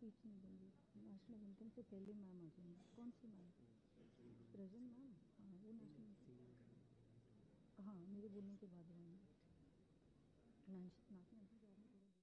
Speech नहीं दूँगी। National anthem से पहले मैम आ जाएंगी। कौन सी मैम? Present ma'am? हाँ वो नेशनल, हाँ मेरे बोलने के बाद आएंगे। नेशनल एंथम के बारे में थोड़ा बोलो।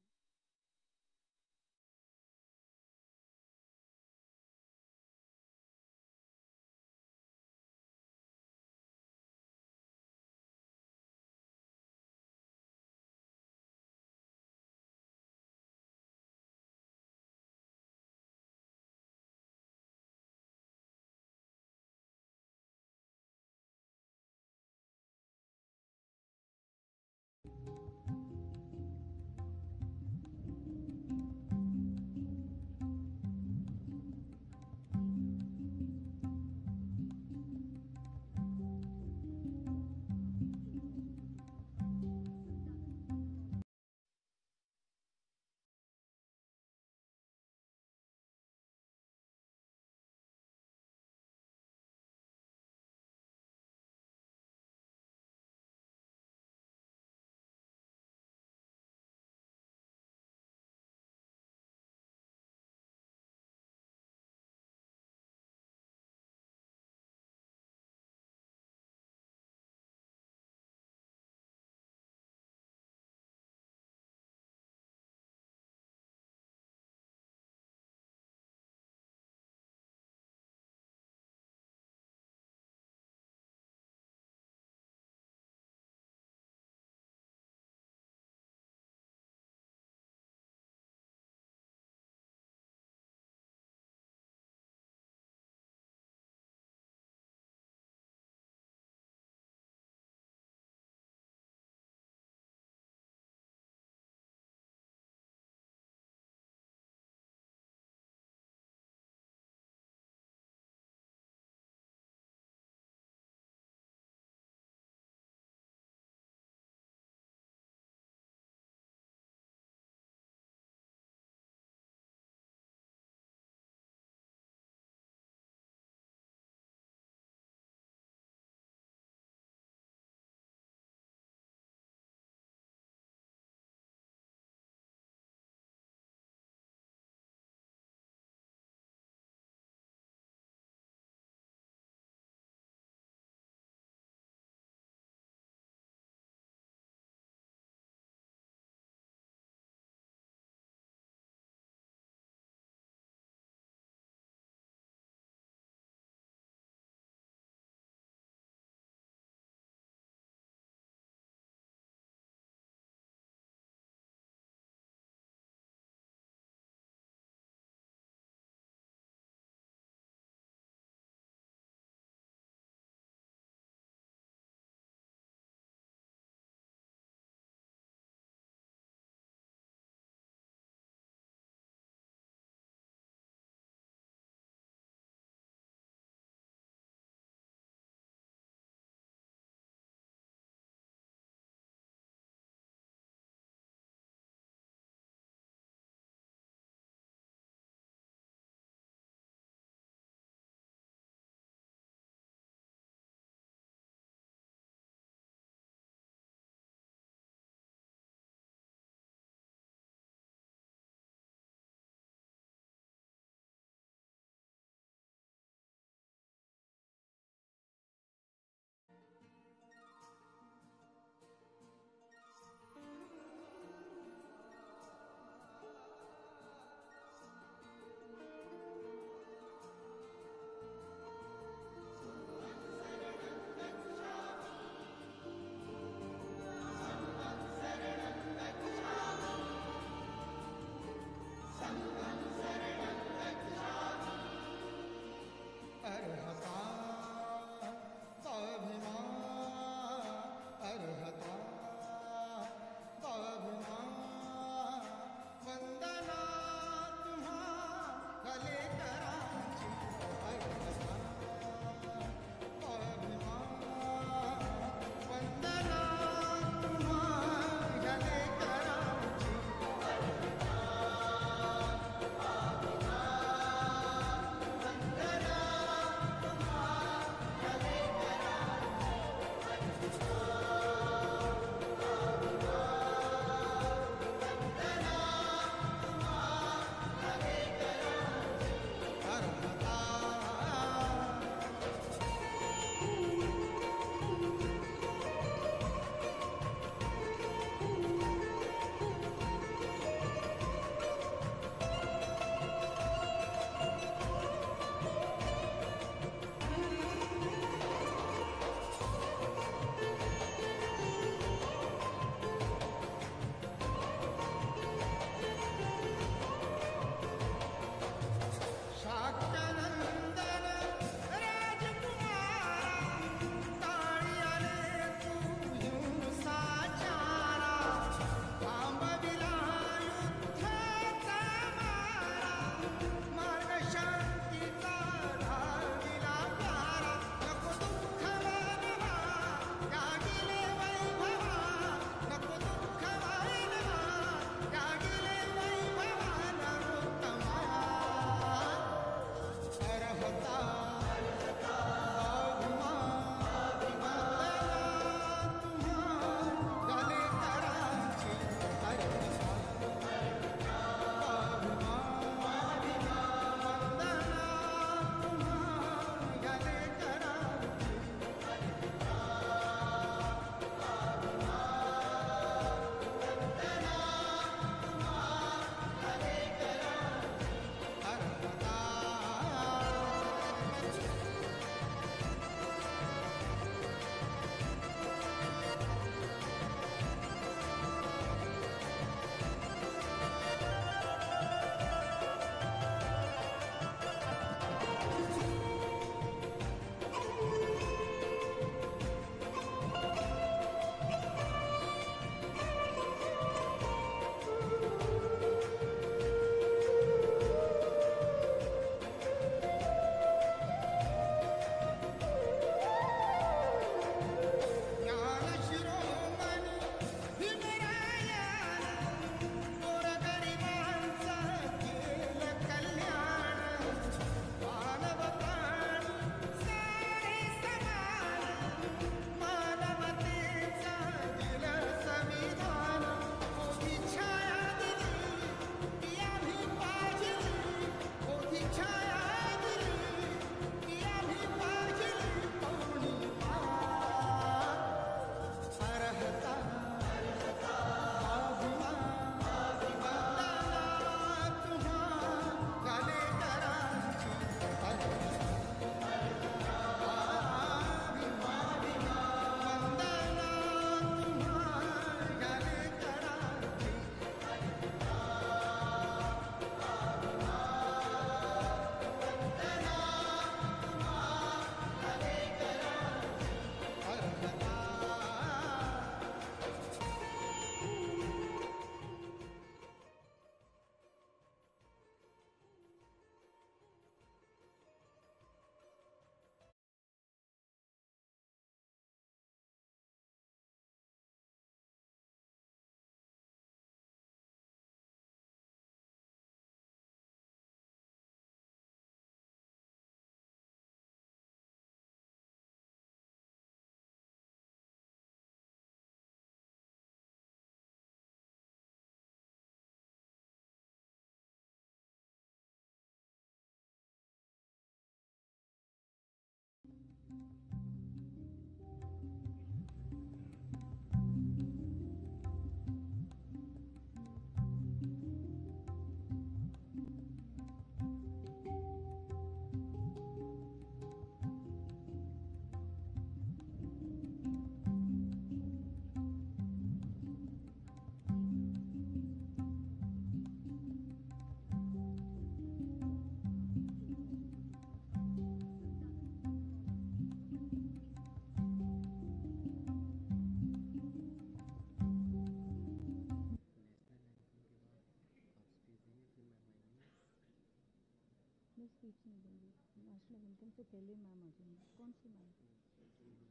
नेशनल इनकम से पहले मैम आ जाएंगे। कौन सी मैम?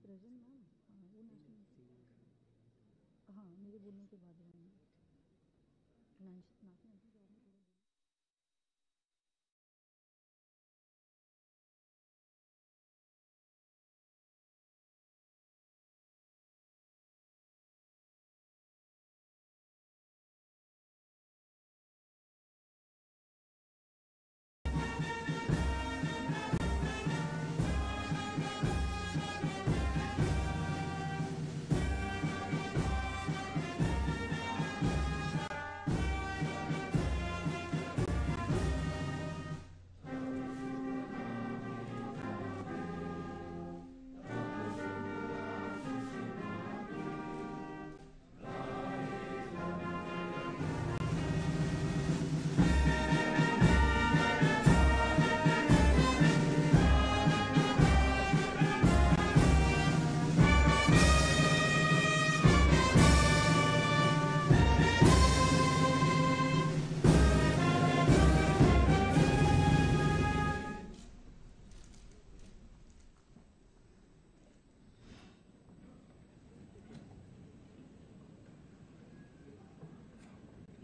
Present ma'am? हाँ वो नेशनल, हाँ मेरे बोलने के बाद रहेंगे।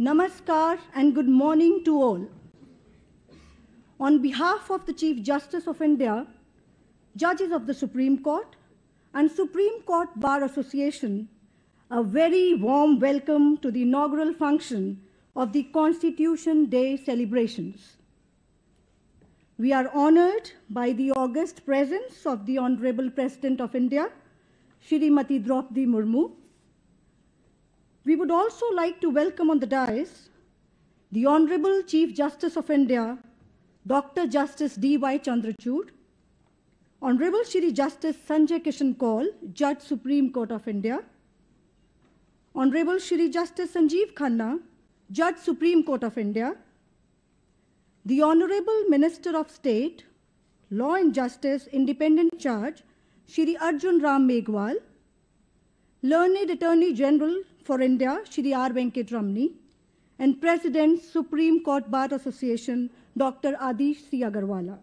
Namaskar and good morning to all. On behalf of the Chief Justice of India, judges of the Supreme Court and Supreme Court Bar Association, a very warm welcome to the inaugural function of the Constitution Day celebrations. We are honored by the august presence of the Honorable President of India, Shrimati Draupadi Murmu. We would also like to welcome on the dais the Honorable Chief Justice of India, Dr. Justice D.Y. Chandrachud, Honorable Shri Justice Sanjay Kishan Kaul, Judge Supreme Court of India, Honorable Shri Justice Sanjeev Khanna, Judge Supreme Court of India, the Honorable Minister of State, Law and Justice, Independent Judge, Shri Arjun Ram Meghwal, Learned Attorney General for India, Shri R. Venkat Ramani, and President, Supreme Court Bar Association, Dr. Adish C. Agarwala.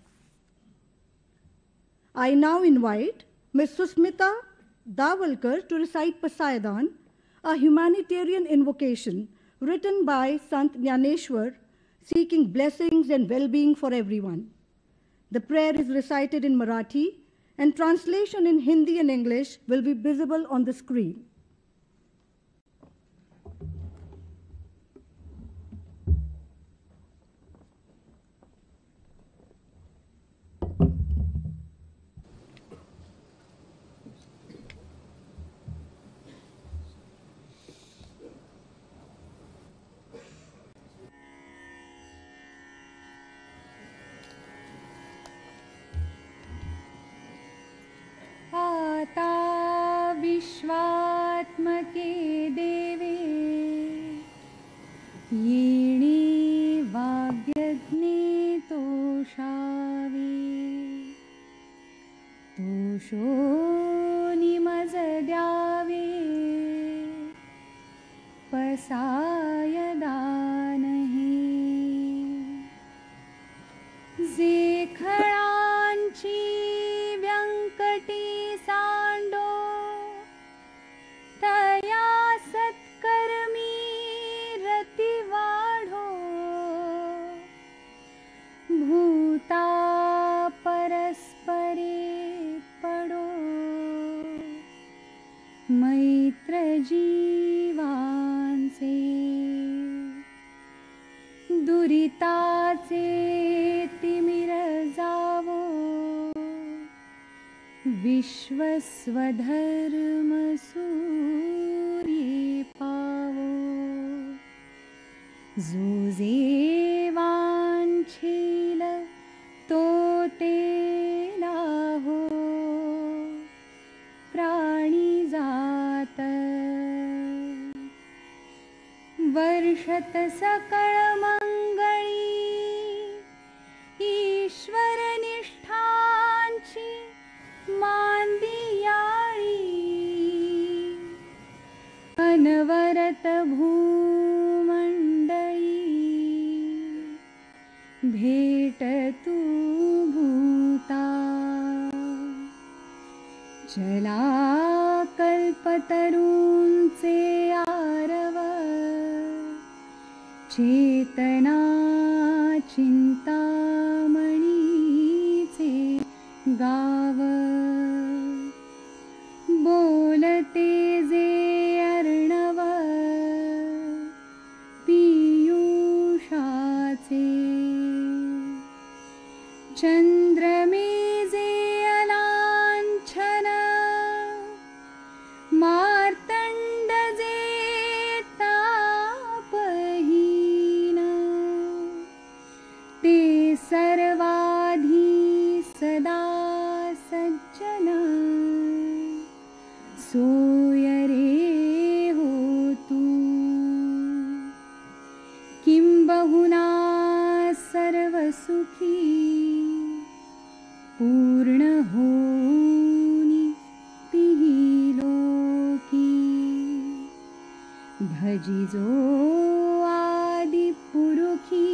I now invite Ms. Susmita Dawalkar to recite Pasaidan, a humanitarian invocation written by Sant Jnaneshwar, seeking blessings and well-being for everyone. The prayer is recited in Marathi, and translation in Hindi and English will be visible on the screen. आता विश्वात्मके देवे येणे वाग्यज्ञे तोषावे तोषो निमज द्यावे पसायदा नाही जे खळांची व्यंकटी सांडो तया सत्कर्मी रती वाढो भूता परस्परे पडो मैत्र जीवांचे दुरिताचे तिमिर जावो विश्वस्वधर्म सूर्ये पावो जो जे वांछील तो तेला हो प्राणी जात वर्षत सकळ मंगळी ईश्वर निष्ठांची मांदियाळी अनवरत भूमंडळी भेट तू भूता आरव चेतना चिंतामणीचे गाव बोलते जे अर्णव पीयूषाचे चंद्रमे जे अलांछन मार्तंड जे तापहीन ते सर्वाधी सदा सज्जन सोय रे हो तू किंबहुना सर्वसुखी पूर्ण होनी तिही लोकी भजिजो आदि पुरुखी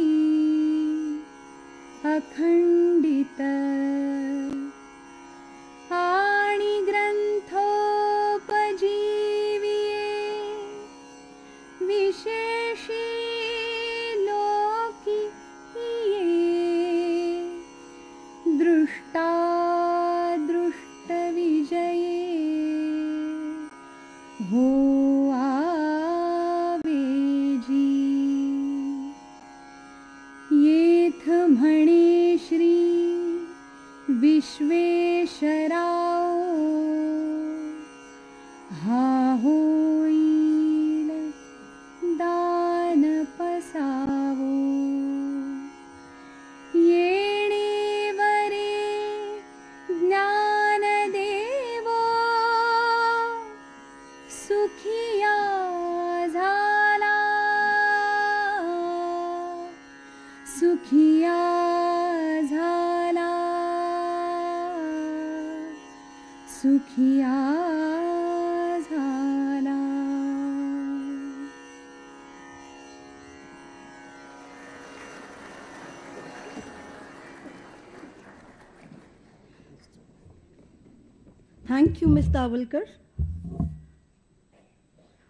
अखंडित आणि ग्रंथोपजीविये विशेषी लोकी ये दृष्टा दृष्टविजये हो आवेजी येथ म्हणे श्री विश्वेश्वराव हा होईल दान पसावो येणेवरे ज्ञानदेवो सुखिया झाला सुखिया झाला सुखिया झाला. Thank you, Ms. Tavalkar.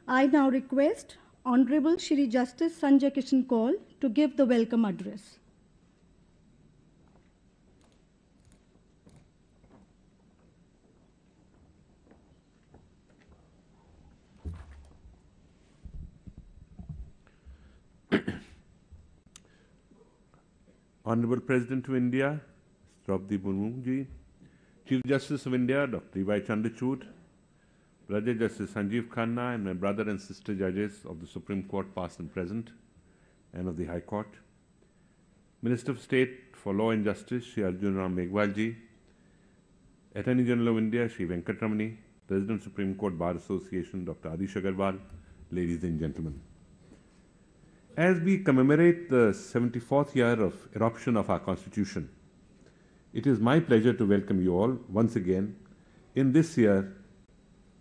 I now request Honorable Shri Justice Sanjay Kishan Kaul to give the welcome address. Honorable President of India, Mr. Murmu CJI, Chief Justice of India, Dr. E.Y. Chandrachud, Brother Justice Sanjeev Khanna, and my brother and sister judges of the Supreme Court, past and present, and of the High Court, Minister of State for Law and Justice, Shri Arjun Ram Meghwal ji, Attorney General of India, Shri Venkatramani, President Supreme Court Bar Association, Dr. Adish Agarwal, ladies and gentlemen. As we commemorate the 74th year of eruption of our Constitution, it is my pleasure to welcome you all once again in this year's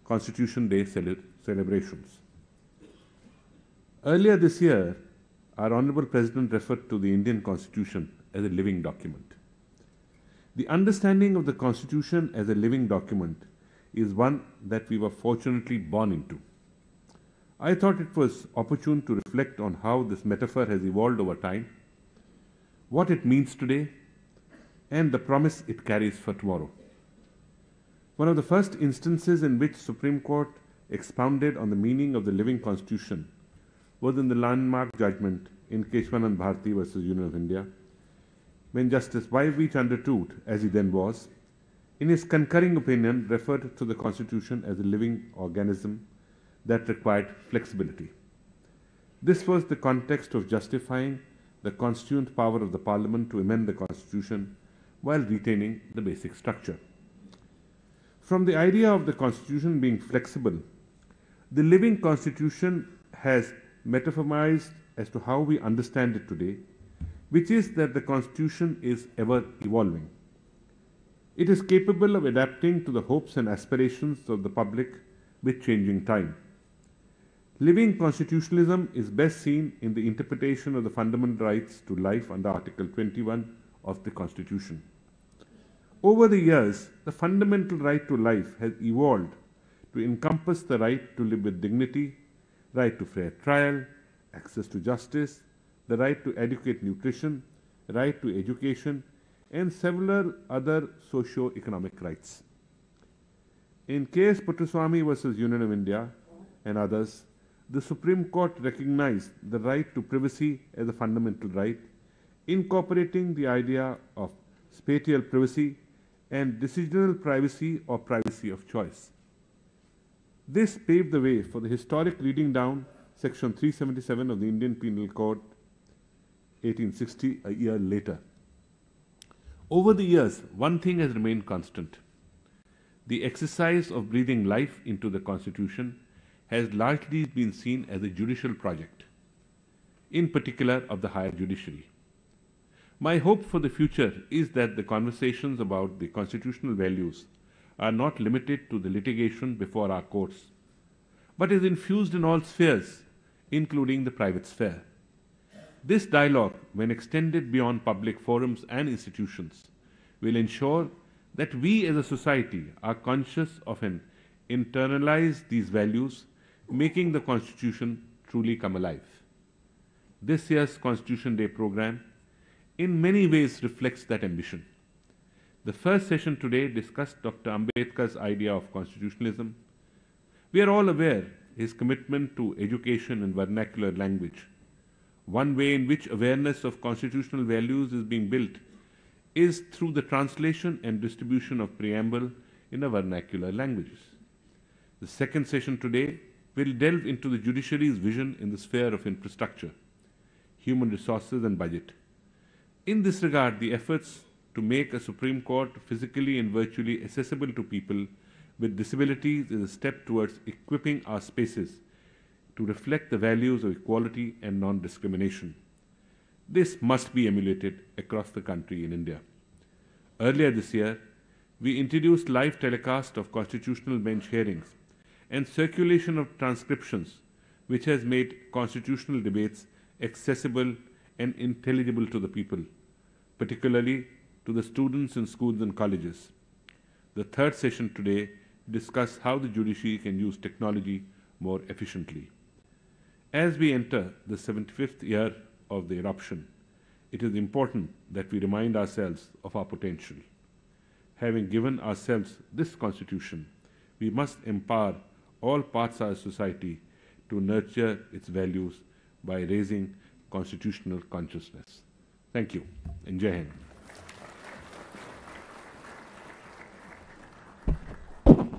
Constitution Day celebrations. Earlier this year, our Honorable President referred to the Indian Constitution as a living document. The understanding of the Constitution as a living document is one that we were fortunately born into. I thought it was opportune to reflect on how this metaphor has evolved over time, what it means today, and the promise it carries for tomorrow. One of the first instances in which Supreme Court expounded on the meaning of the living Constitution was in the landmark judgment in Keshwanand Bharati versus Union of India, when Justice Y.V. Chandrachud, as he then was, in his concurring opinion referred to the Constitution as a living organism that required flexibility. This was the context of justifying the constituent power of the Parliament to amend the Constitution while retaining the basic structure. From the idea of the Constitution being flexible, the living Constitution has metamorphosed as to how we understand it today, which is that the Constitution is ever evolving. It is capable of adapting to the hopes and aspirations of the public with changing time. Living constitutionalism is best seen in the interpretation of the fundamental rights to life under Article 21 of the Constitution. Over the years, the fundamental right to life has evolved to to encompass the right to live with dignity, right to fair trial, access to justice, the right to adequate nutrition, right to education, and several other socio-economic rights. In case Puttaswamy versus Union of India and others, the Supreme Court recognized the right to privacy as a fundamental right, incorporating the idea of spatial privacy and decisional privacy or privacy of choice. This paved the way for the historic reading down Section 377 of the Indian Penal Code, 1860, a year later. Over the years, one thing has remained constant. The exercise of breathing life into the Constitution has largely been seen as a judicial project, in particular of the higher judiciary. My hope for the future is that the conversations about the constitutional values are not limited to the litigation before our courts, but is infused in all spheres, including the private sphere. This dialogue, when extended beyond public forums and institutions, will ensure that we as a society are conscious of and internalize these values, making the Constitution truly come alive. This year's Constitution Day program in many ways reflects that ambition. The first session today discussed Dr. Ambedkar's idea of constitutionalism. We are all aware his commitment to education and vernacular language. One way in which awareness of constitutional values is being built is through the translation and distribution of preamble in a vernacular languages. The second session today will delve into the judiciary's vision in the sphere of infrastructure, human resources and budget. In this regard, the efforts to make a Supreme Court physically and virtually accessible to people with disabilities is a step towards equipping our spaces to reflect the values of equality and non-discrimination. This must be emulated across the country in India. Earlier this year, we introduced live telecast of constitutional bench hearings and circulation of transcriptions, which has made constitutional debates accessible and intelligible to the people, particularly to the students in schools and colleges. The third session today discusses how the judiciary can use technology more efficiently. As we enter the 75th year of the eruption, it is important that we remind ourselves of our potential. Having given ourselves this Constitution, we must empower all parts of our society to nurture its values by raising constitutional consciousness. Thank you, and Jai Hind.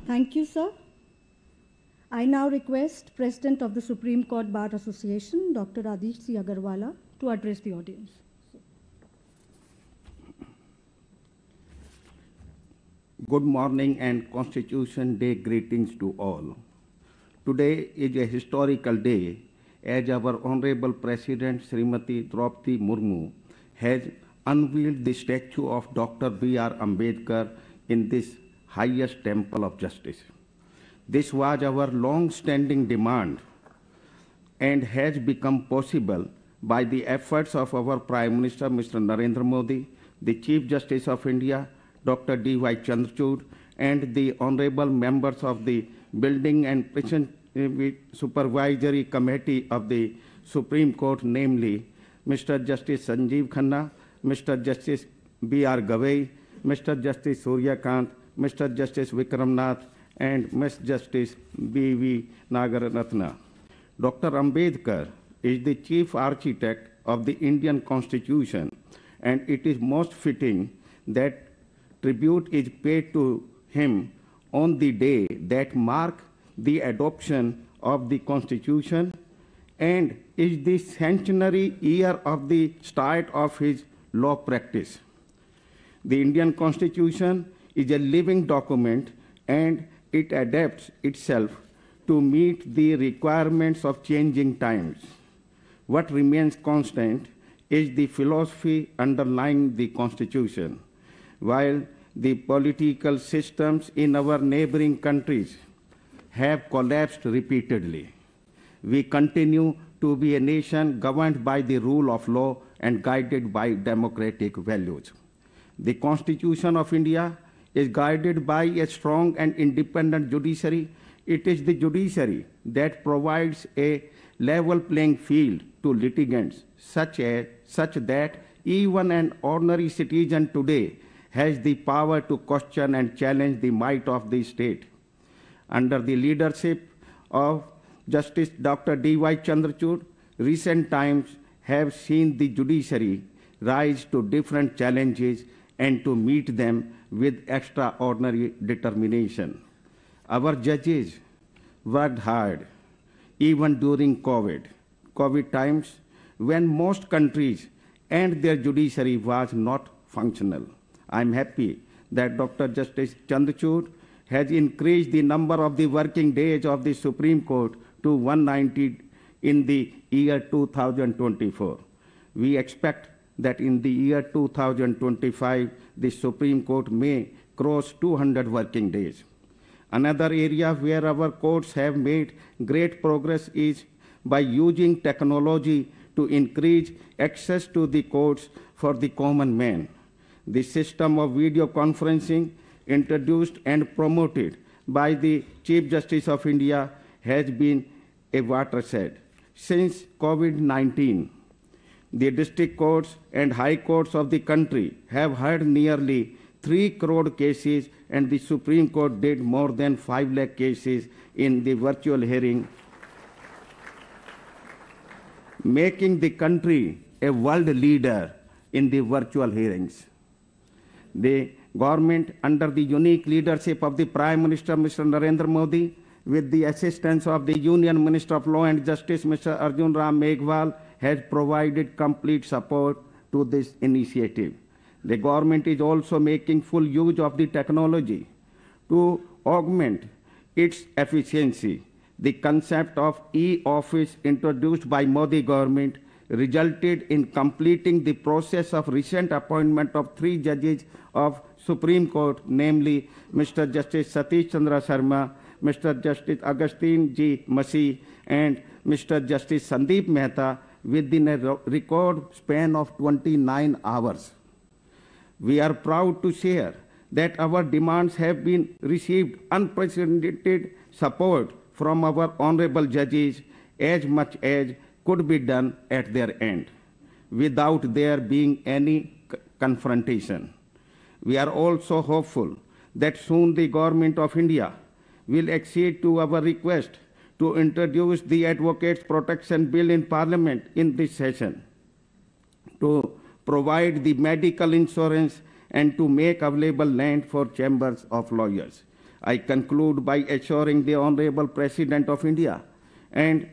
Thank you, sir. I now request President of the Supreme Court Bar Association, Dr. Adish C. Agarwala, to address the audience. Good morning and Constitution Day greetings to all. Today is a historical day as our Honorable President Srimati Draupadi Murmu has unveiled the statue of Dr. B.R. Ambedkar in this highest temple of justice. This was our long-standing demand and has become possible by the efforts of our Prime Minister, Mr. Narendra Modi, the Chief Justice of India, Dr. D.Y. Chandrachud, and the honorable members of the Building and Prison Supervisory Committee of the Supreme Court, namely Mr. Justice Sanjeev Khanna, Mr. Justice B.R. Gavai, Mr. Justice Surya Kant, Mr. Justice Vikram Nath, and Ms. Justice B.V. Nagaratna. Dr. Ambedkar is the chief architect of the Indian Constitution, and it is most fitting that tribute is paid to him on the day that marks the adoption of the Constitution and is the centenary year of the start of his law practice. The Indian Constitution is a living document and it adapts itself to meet the requirements of changing times. What remains constant is the philosophy underlying the Constitution. While the political systems in our neighboring countries have collapsed repeatedly, we continue to be a nation governed by the rule of law and guided by democratic values. The Constitution of India is guided by a strong and independent judiciary. it is the judiciary that provides a level playing field to litigants such that even an ordinary citizen today has the power to question and challenge the might of the state. Under the leadership of Justice Dr. D.Y. Chandrachud, recent times have seen the judiciary rise to different challenges and to meet them with extraordinary determination. Our judges worked hard, even during COVID times, when most countries and their judiciary was not functional. I am happy that Dr. Justice Chandrachud has increased the number of the working days of the Supreme Court to 190 in the year 2024. We expect that in the year 2025, the Supreme Court may cross 200 working days. Another area where our courts have made great progress is by using technology to increase access to the courts for the common man. The system of video conferencing introduced and promoted by the Chief Justice of India has been a watershed. Since COVID-19, the district courts and high courts of the country have heard nearly 3 crore cases, and the Supreme Court did more than 5 lakh cases in the virtual hearing, making the country a world leader in the virtual hearings. The government, under the unique leadership of the Prime Minister, Mr. Narendra Modi, with the assistance of the Union Minister of Law and Justice, Mr. Arjun Ram Meghwal, has provided complete support to this initiative. The government is also making full use of the technology to augment its efficiency. The concept of e-office introduced by Modi government resulted in completing the process of recent appointment of 3 judges of Supreme Court, namely Mr. Justice Satish Chandra Sharma, Mr. Justice Agustin G. Masih, and Mr. Justice Sandeep Mehta within a record span of 29 hours. We are proud to share that our demands have been received unprecedented support from our honorable judges, as much as could be done at their end, without there being any confrontation. We are also hopeful that soon the Government of India will accede to our request to introduce the Advocates Protection Bill in Parliament in this session, to provide the medical insurance and to make available land for chambers of lawyers. I conclude by assuring the Honorable President of India and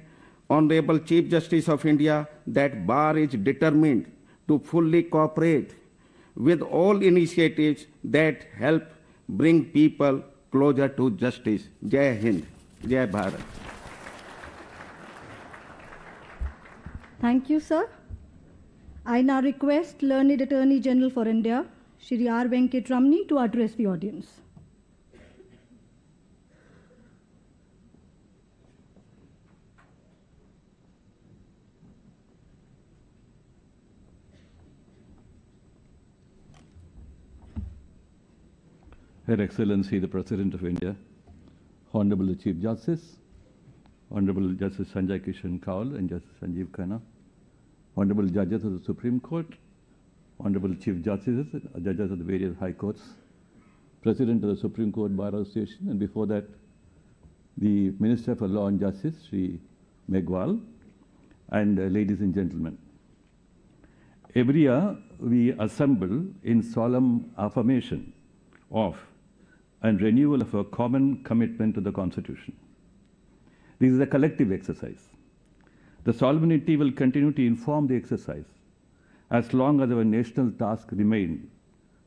Honorable Chief Justice of India that Bar is determined to fully cooperate with all initiatives that help bring people closer to justice. Jai Hind, Jai Bharat. Thank you, sir. I now request Learned Attorney General for India, Shri R. Venkat Ramani, to address the audience. Her Excellency the President of India, Honorable Chief Justice, Honorable Justice Sanjay Kishan Kaul and Justice Sanjeev Khanna, Honorable Judges of the Supreme Court, Honorable Chief Justices, Judges of the various High Courts, President of the Supreme Court Bar Association, and before that, the Minister for Law and Justice, Sri Meghwal, and ladies and gentlemen. Every year, we assemble in solemn affirmation of and renewal of a common commitment to the Constitution. This is a collective exercise. The solemnity will continue to inform the exercise as long as our national tasks remain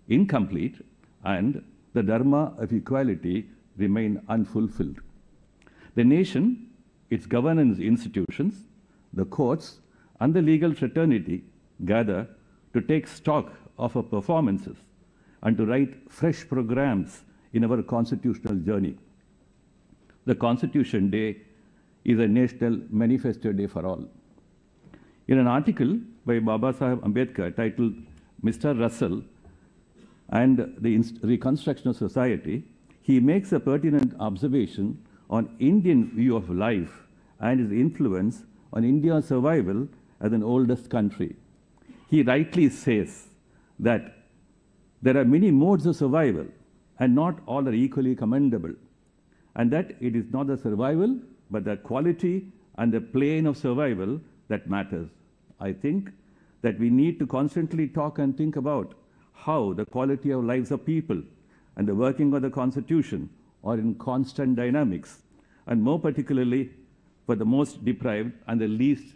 incomplete and the dharma of equality remain unfulfilled. The nation, its governance institutions, the courts, and the legal fraternity gather to take stock of our performances and to write fresh programs in our constitutional journey. The Constitution Day is a national manifesto day for all. In an article by Baba Sahib Ambedkar titled Mr. Russell and the Reconstruction of Society, he makes a pertinent observation on Indian view of life and its influence on India's survival as an oldest country. He rightly says that there are many modes of survival and not all are equally commendable, and that it is not the survival but the quality and the plane of survival that matters. I think that we need to constantly talk and think about how the quality of lives of people and the working of the Constitution are in constant dynamics, and more particularly for the most deprived and the least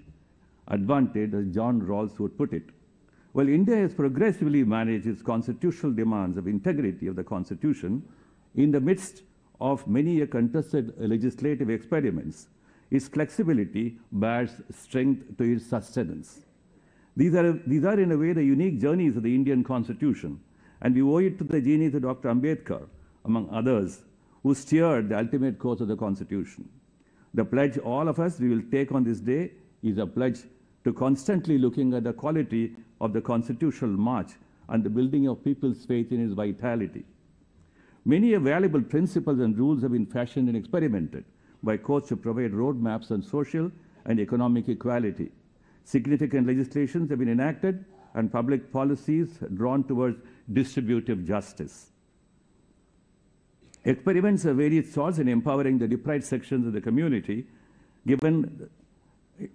advantaged, as John Rawls would put it. While India has progressively managed its constitutional demands of integrity of the Constitution in the midst of many contested legislative experiments, its flexibility bears strength to its sustenance. These are in a way the unique journeys of the Indian Constitution, and we owe it to the genius of Dr. Ambedkar, among others, who steered the ultimate course of the Constitution. The pledge all of us we will take on this day is a pledge to constantly looking at the quality of the constitutional march and the building of people's faith in its vitality. Many valuable principles and rules have been fashioned and experimented by courts to provide roadmaps on social and economic equality. Significant legislations have been enacted and public policies drawn towards distributive justice. Experiments of various sorts in empowering the deprived sections of the community,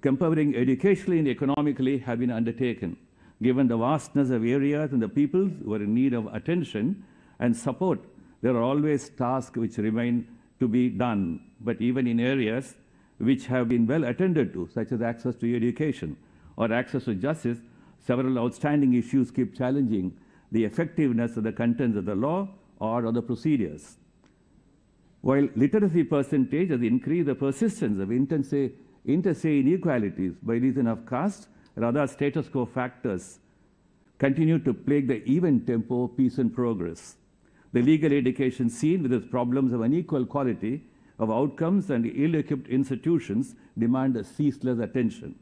empowering educationally and economically, have been undertaken. Given the vastness of areas and the peoples who are in need of attention and support, there are always tasks which remain to be done. But even in areas which have been well attended to, such as access to education or access to justice, several outstanding issues keep challenging the effectiveness of the contents of the law or of the procedures. While literacy percentage has increased, the persistence of interstate inequalities by reason of caste or other status quo factors continue to plague the even tempo of peace and progress. The legal education scene, with its problems of unequal quality of outcomes and ill-equipped institutions, demand a ceaseless attention.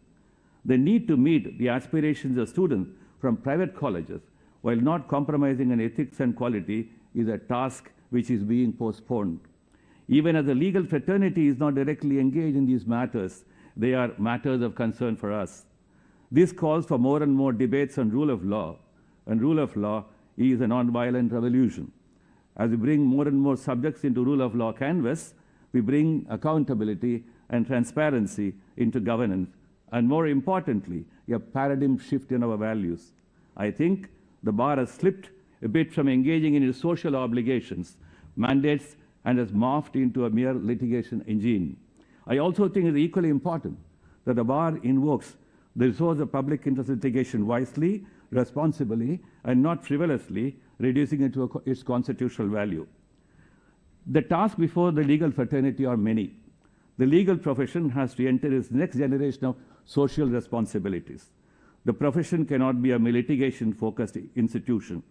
The need to meet the aspirations of students from private colleges while not compromising on ethics and quality is a task which is being postponed. Even as the legal fraternity is not directly engaged in these matters, they are matters of concern for us. This calls for more and more debates on rule of law, and rule of law is a non-violent revolution. As we bring more and more subjects into rule of law canvas, we bring accountability and transparency into governance, and more importantly, a paradigm shift in our values. I think the bar has slipped a bit from engaging in its social obligations, mandates, and has morphed into a mere litigation engine. I also think it is equally important that the bar invokes the resource of public interest litigation wisely, responsibly, and not frivolously, reducing it to its constitutional value. The tasks before the legal fraternity are many. The legal profession has to enter its next generation of social responsibilities. The profession cannot be a litigation-focused institution.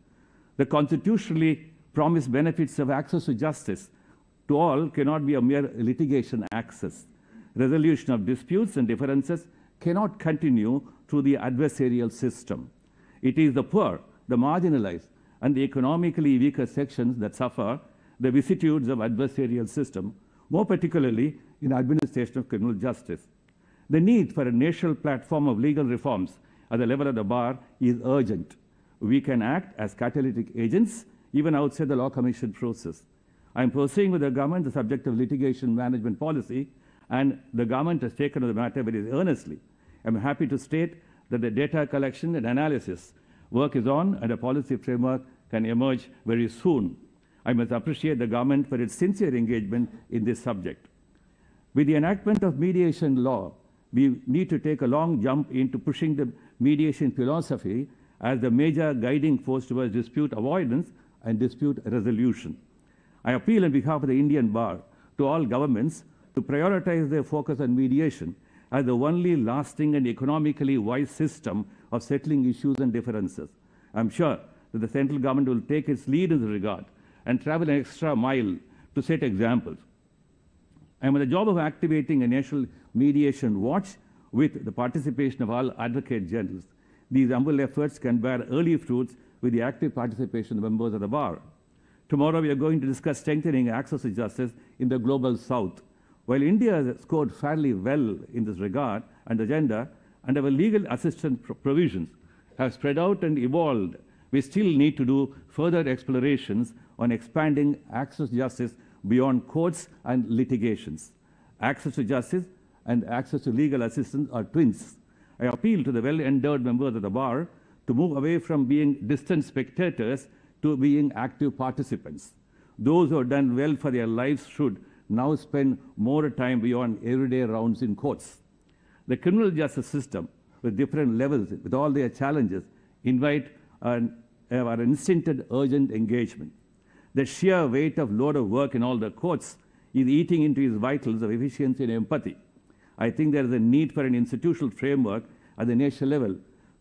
The constitutionally promised benefits of access to justice to all cannot be a mere litigation access. Resolution of disputes and differences cannot continue through the adversarial system. It is the poor, the marginalized, and the economically weaker sections that suffer the vicissitudes of adversarial system, more particularly in administration of criminal justice. The need for a national platform of legal reforms at the level of the bar is urgent. We can act as catalytic agents even outside the law commission process. I am pursuing with the government the subject of litigation management policy, and the government has taken on the matter very earnestly. I am happy to state that the data collection and analysis work is on, and a policy framework can emerge very soon. I must appreciate the government for its sincere engagement in this subject. With the enactment of mediation law, we need to take a long jump into pushing the mediation philosophy as the major guiding force towards dispute avoidance and dispute resolution. I appeal on behalf of the Indian Bar to all governments to prioritize their focus on mediation as the only lasting and economically wise system of settling issues and differences. I am sure that the central government will take its lead in this regard and travel an extra mile to set examples. I am on the job of activating a national mediation watch with the participation of all advocate generals. These humble efforts can bear early fruits with the active participation of members of the bar. Tomorrow we are going to discuss strengthening access to justice in the global south. While India has scored fairly well in this regard and agenda, and our legal assistance provisions have spread out and evolved, we still need to do further explorations on expanding access to justice beyond courts and litigations. Access to justice and access to legal assistance are twins. I appeal to the well-endowed members of the bar to move away from being distant spectators to being active participants. Those who have done well for their lives should now spend more time beyond everyday rounds in courts. The criminal justice system, with different levels, with all their challenges, invite our instincted urgent engagement. The sheer weight of load of work in all the courts is eating into his vitals of efficiency and empathy. I think there is a need for an institutional framework at the national level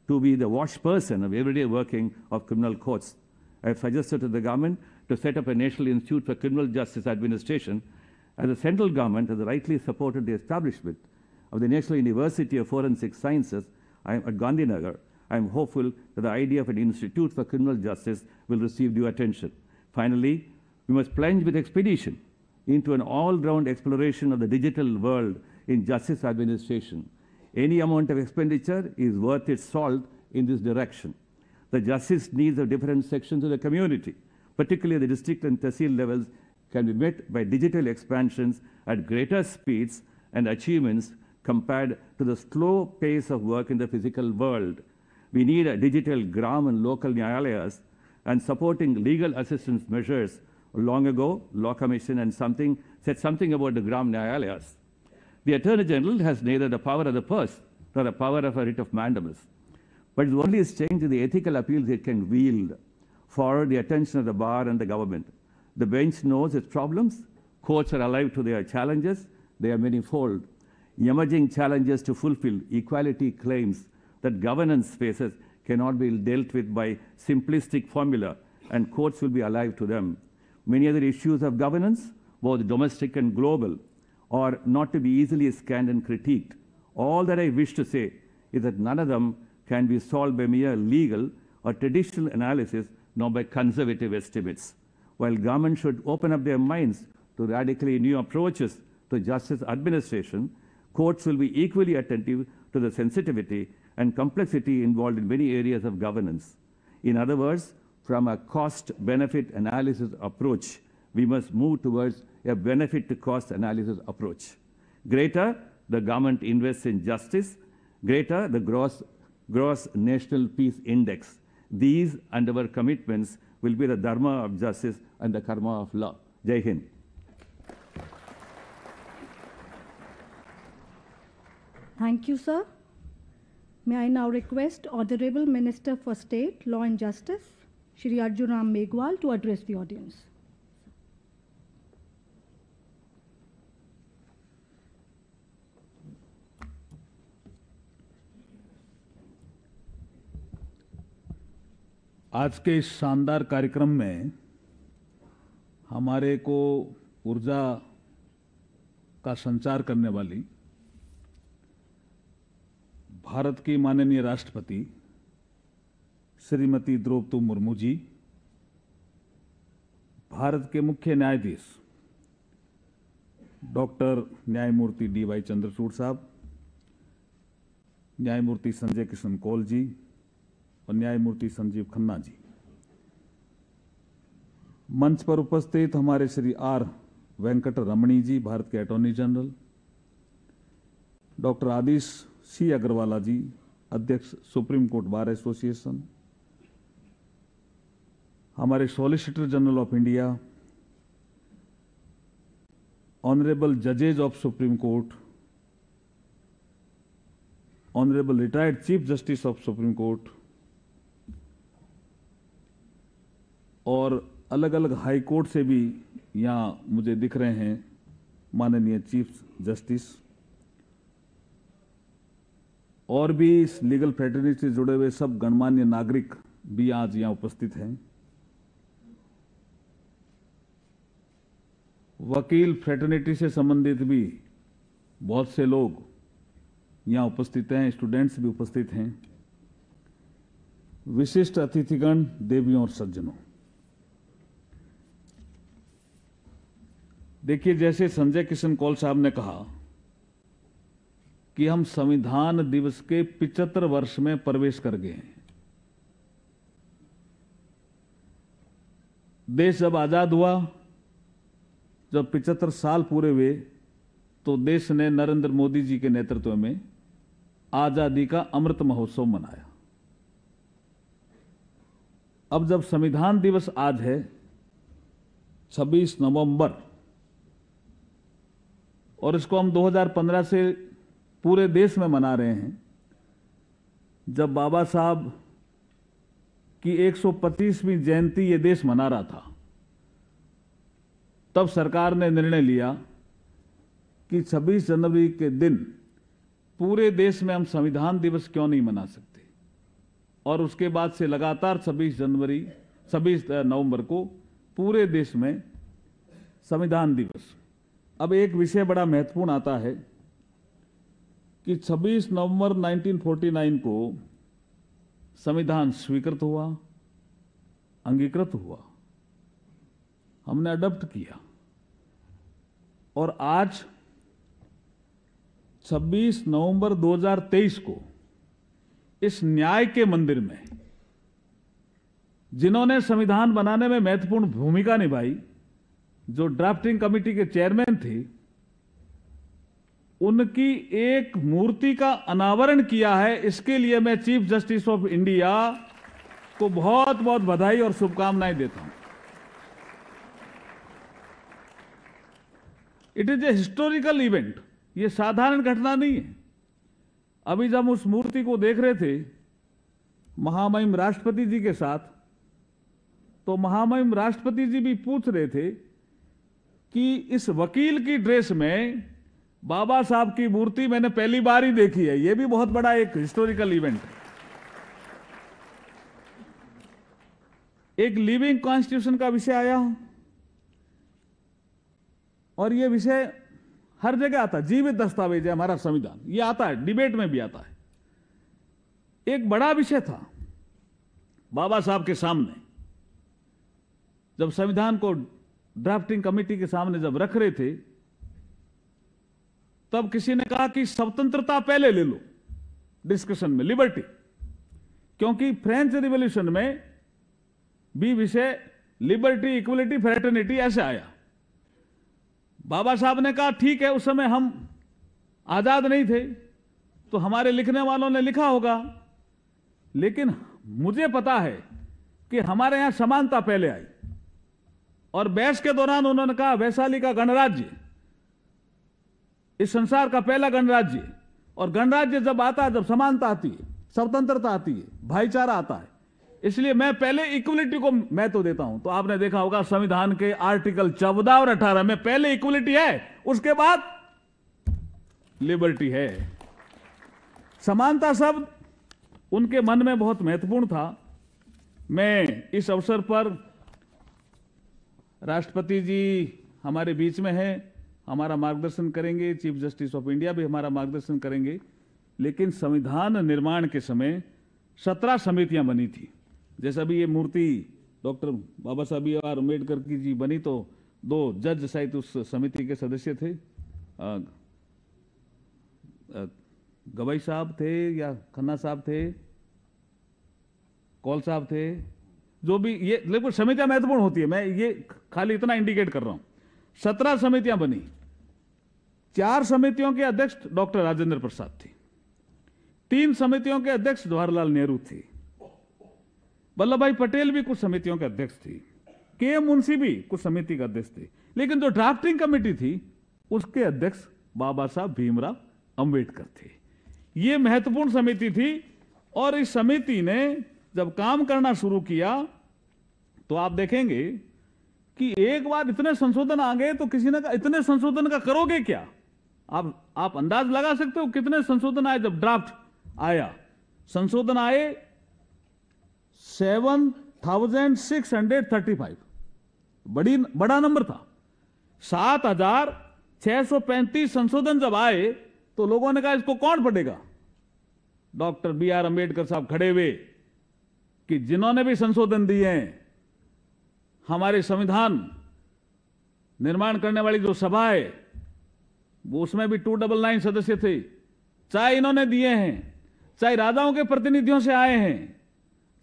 to be the wash person of everyday working of criminal courts. I have suggested to the government to set up a National Institute for Criminal Justice Administration, as the central government has rightly supported the establishment of the National University of Forensic Sciences at Gandhinagar. I am hopeful that the idea of an Institute for Criminal Justice will receive due attention. Finally, we must plunge with expedition into an all-round exploration of the digital world in justice administration. Any amount of expenditure is worth its salt in this direction. The justice needs of different sections of the community, particularly the district and tehsil levels, can be met by digital expansions at greater speeds and achievements compared to the slow pace of work in the physical world. We need a digital gram and local nyayalayas and supporting legal assistance measures. Long ago, Law Commission and said something about the gram nyayalayas. The Attorney General has neither the power of the purse nor the power of a writ of mandamus, but is only strange to the ethical appeals it can wield for the attention of the bar and the government. The bench knows its problems. Courts are alive to their challenges. They are manifold. Emerging challenges to fulfill equality claims that governance faces cannot be dealt with by simplistic formula, and courts will be alive to them. Many other issues of governance, both domestic and global, are not to be easily scanned and critiqued. All that I wish to say is that none of them can be solved by mere legal or traditional analysis, nor by conservative estimates. While government should open up their minds to radically new approaches to justice administration, courts will be equally attentive to the sensitivity and complexity involved in many areas of governance. In other words, from a cost-benefit analysis approach, we must move towards a benefit-to-cost analysis approach. Greater the government invests in justice, greater the gross national peace index. These and our commitments will be the dharma of justice and the karma of law. Jai Hind. Thank you, sir. May I now request Honorable Minister for State, Law and Justice, Shri Arjun Ram Meghwal, to address the audience. आज के इस शानदार कार्यक्रम में हमारे को ऊर्जा का संचार करने वाली भारत की माननीय राष्ट्रपति श्रीमती द्रौपदी मुर्मू जी, भारत के मुख्य न्यायाधीश डॉक्टर न्यायमूर्ति डी.वाई. चंद्रचूड़ साहब, न्यायमूर्ति संजय किशन कौल जी और न्यायमूर्ति संजीव खन्ना जी, मंच पर उपस्थित हमारे श्री आर वेंकट रमणी जी, भारत के attorney general, doctor Adish C Aggarwala ji, अध्यक्ष सुप्रीम कोर्ट बार एसोसिएशन, हमारे solicitor general of India, honourable जजेज of supreme court, honourable retired chief justice of supreme court और अलग अलग हाई कोर्ट से भी यहाँ मुझे दिख रहे हैं माननीय चीफ जस्टिस, और भी इस लीगल फ्रेटर्निटी से जुड़े हुए सब गणमान्य नागरिक भी आज यहाँ उपस्थित हैं। वकील फ्रेटर्निटी से संबंधित भी बहुत से लोग यहाँ उपस्थित हैं, स्टूडेंट्स भी उपस्थित हैं, विशिष्ट अतिथिगण, देवियों और सज्जनों, देखिए, जैसे संजय किशन कौल साहब ने कहा कि हम संविधान दिवस के 75 वर्ष में प्रवेश कर गए हैं। देश जब आजाद हुआ, जब 75 साल पूरे हुए, तो देश ने नरेंद्र मोदी जी के नेतृत्व में आजादी का अमृत महोत्सव मनाया। अब जब संविधान दिवस आज है 26 नवंबर, और इसको हम 2015 से पूरे देश में मना रहे हैं, जब बाबा साहब की 125वीं जयंती ये देश मना रहा था, तब सरकार ने निर्णय लिया कि 26 जनवरी के दिन पूरे देश में हम संविधान दिवस क्यों नहीं मना सकते। और उसके बाद से लगातार 26 नवंबर को पूरे देश में संविधान दिवस। अब एक विषय बड़ा महत्वपूर्ण आता है कि 26 नवंबर 1949 को संविधान स्वीकृत हुआ, अंगीकृत हुआ, हमने अडॉप्ट किया, और आज 26 नवंबर 2023 को इस न्याय के मंदिर में जिन्होंने संविधान बनाने में महत्वपूर्ण भूमिका निभाई, जो ड्राफ्टिंग कमेटी के चेयरमैन थे, उनकी एक मूर्ति का अनावरण किया है। इसके लिए मैं चीफ जस्टिस ऑफ इंडिया को बहुत बहुत बधाई और शुभकामनाएं देता हूं। It is a historical event, ये साधारण घटना नहीं है। अभी जब हम उस मूर्ति को देख रहे थे महामहिम राष्ट्रपति जी के साथ, तो महामहिम राष्ट्रपति जी भी पूछ रहे थे कि इस वकील की ड्रेस में बाबा साहब की मूर्ति मैंने पहली बार ही देखी है। यह भी बहुत बड़ा एक हिस्टोरिकल इवेंट है। एक लिविंग कॉन्स्टिट्यूशन का विषय आया, और यह विषय हर जगह आता है। जीवित दस्तावेज है हमारा संविधान, यह आता है, डिबेट में भी आता है। एक बड़ा विषय था बाबा साहब के सामने, जब संविधान को ड्राफ्टिंग कमेटी के सामने जब रख रहे थे, तब किसी ने कहा कि स्वतंत्रता पहले ले लो डिस्कशन में, लिबर्टी, क्योंकि फ्रेंच रिवॉल्यूशन में भी विषय लिबर्टी, इक्वलिटी, फ्रेटर्निटी ऐसे आया। बाबा साहब ने कहा ठीक है, उस समय हम आजाद नहीं थे, तो हमारे लिखने वालों ने लिखा होगा, लेकिन मुझे पता है कि हमारे यहां समानता पहले आई। और बहस के दौरान उन्होंने कहा वैशाली का गणराज्य इस संसार का पहला गणराज्य, और गणराज्य जब आता है, जब समानता आती है, स्वतंत्रता आती है, भाईचारा आता है, इसलिए मैं पहले इक्वलिटी को महत्व देता हूं। तो आपने देखा होगा संविधान के आर्टिकल 14 और 18 में पहले इक्वलिटी है, उसके बाद लिबर्टी है। समानता शब्द उनके मन में बहुत महत्वपूर्ण था। मैं इस अवसर पर, राष्ट्रपति जी हमारे बीच में हैं, हमारा मार्गदर्शन करेंगे, चीफ जस्टिस ऑफ इंडिया भी हमारा मार्गदर्शन करेंगे, लेकिन संविधान निर्माण के समय 17 समितियां बनी थी। जैसा भी ये मूर्ति डॉक्टर बाबा साहब आर अम्बेडकर की जी बनी, तो 2 जज शायद उस समिति के सदस्य थे, गवाई साहब थे या खन्ना साहब थे, कौल साहब थे, जो भी, ये लेकिन समितियां महत्वपूर्ण होती है, मैं ये खाली इतना इंडिकेट कर रहा हूं। 17 समितियां बनी, 4 समितियों के अध्यक्ष डॉक्टर राजेंद्र प्रसाद थे, 3 समितियों के अध्यक्ष जवाहरलाल नेहरू थे, वल्लभ भाई पटेल भी कुछ समितियों के अध्यक्ष थे, के मुंशी भी कुछ समिति के अध्यक्ष थे, लेकिन जो ड्राफ्टिंग कमेटी थी उसके अध्यक्ष बाबा साहब भीमराव अंबेडकर थे। यह महत्वपूर्ण समिति थी, और इस समिति ने जब काम करना शुरू किया, तो आप देखेंगे कि एक बार इतने संशोधन आ गए, तो किसी ने कहा इतने संशोधन का करोगे क्या। आप अंदाज लगा सकते हो कितने संशोधन आए। जब ड्राफ्ट आया, संशोधन आए 7,635, बड़ा नंबर था। 7,635 संशोधन जब आए, तो लोगों ने कहा इसको कौन पढ़ेगा। Doctor B.R. अम्बेडकर साहब खड़े हुए कि जिन्होंने भी संशोधन दिए हैं, हमारे संविधान निर्माण करने वाली जो सभा है वो उसमें भी 299 सदस्य थे। चाहे इन्होंने दिए हैं, चाहे राजाओं के प्रतिनिधियों से आए हैं,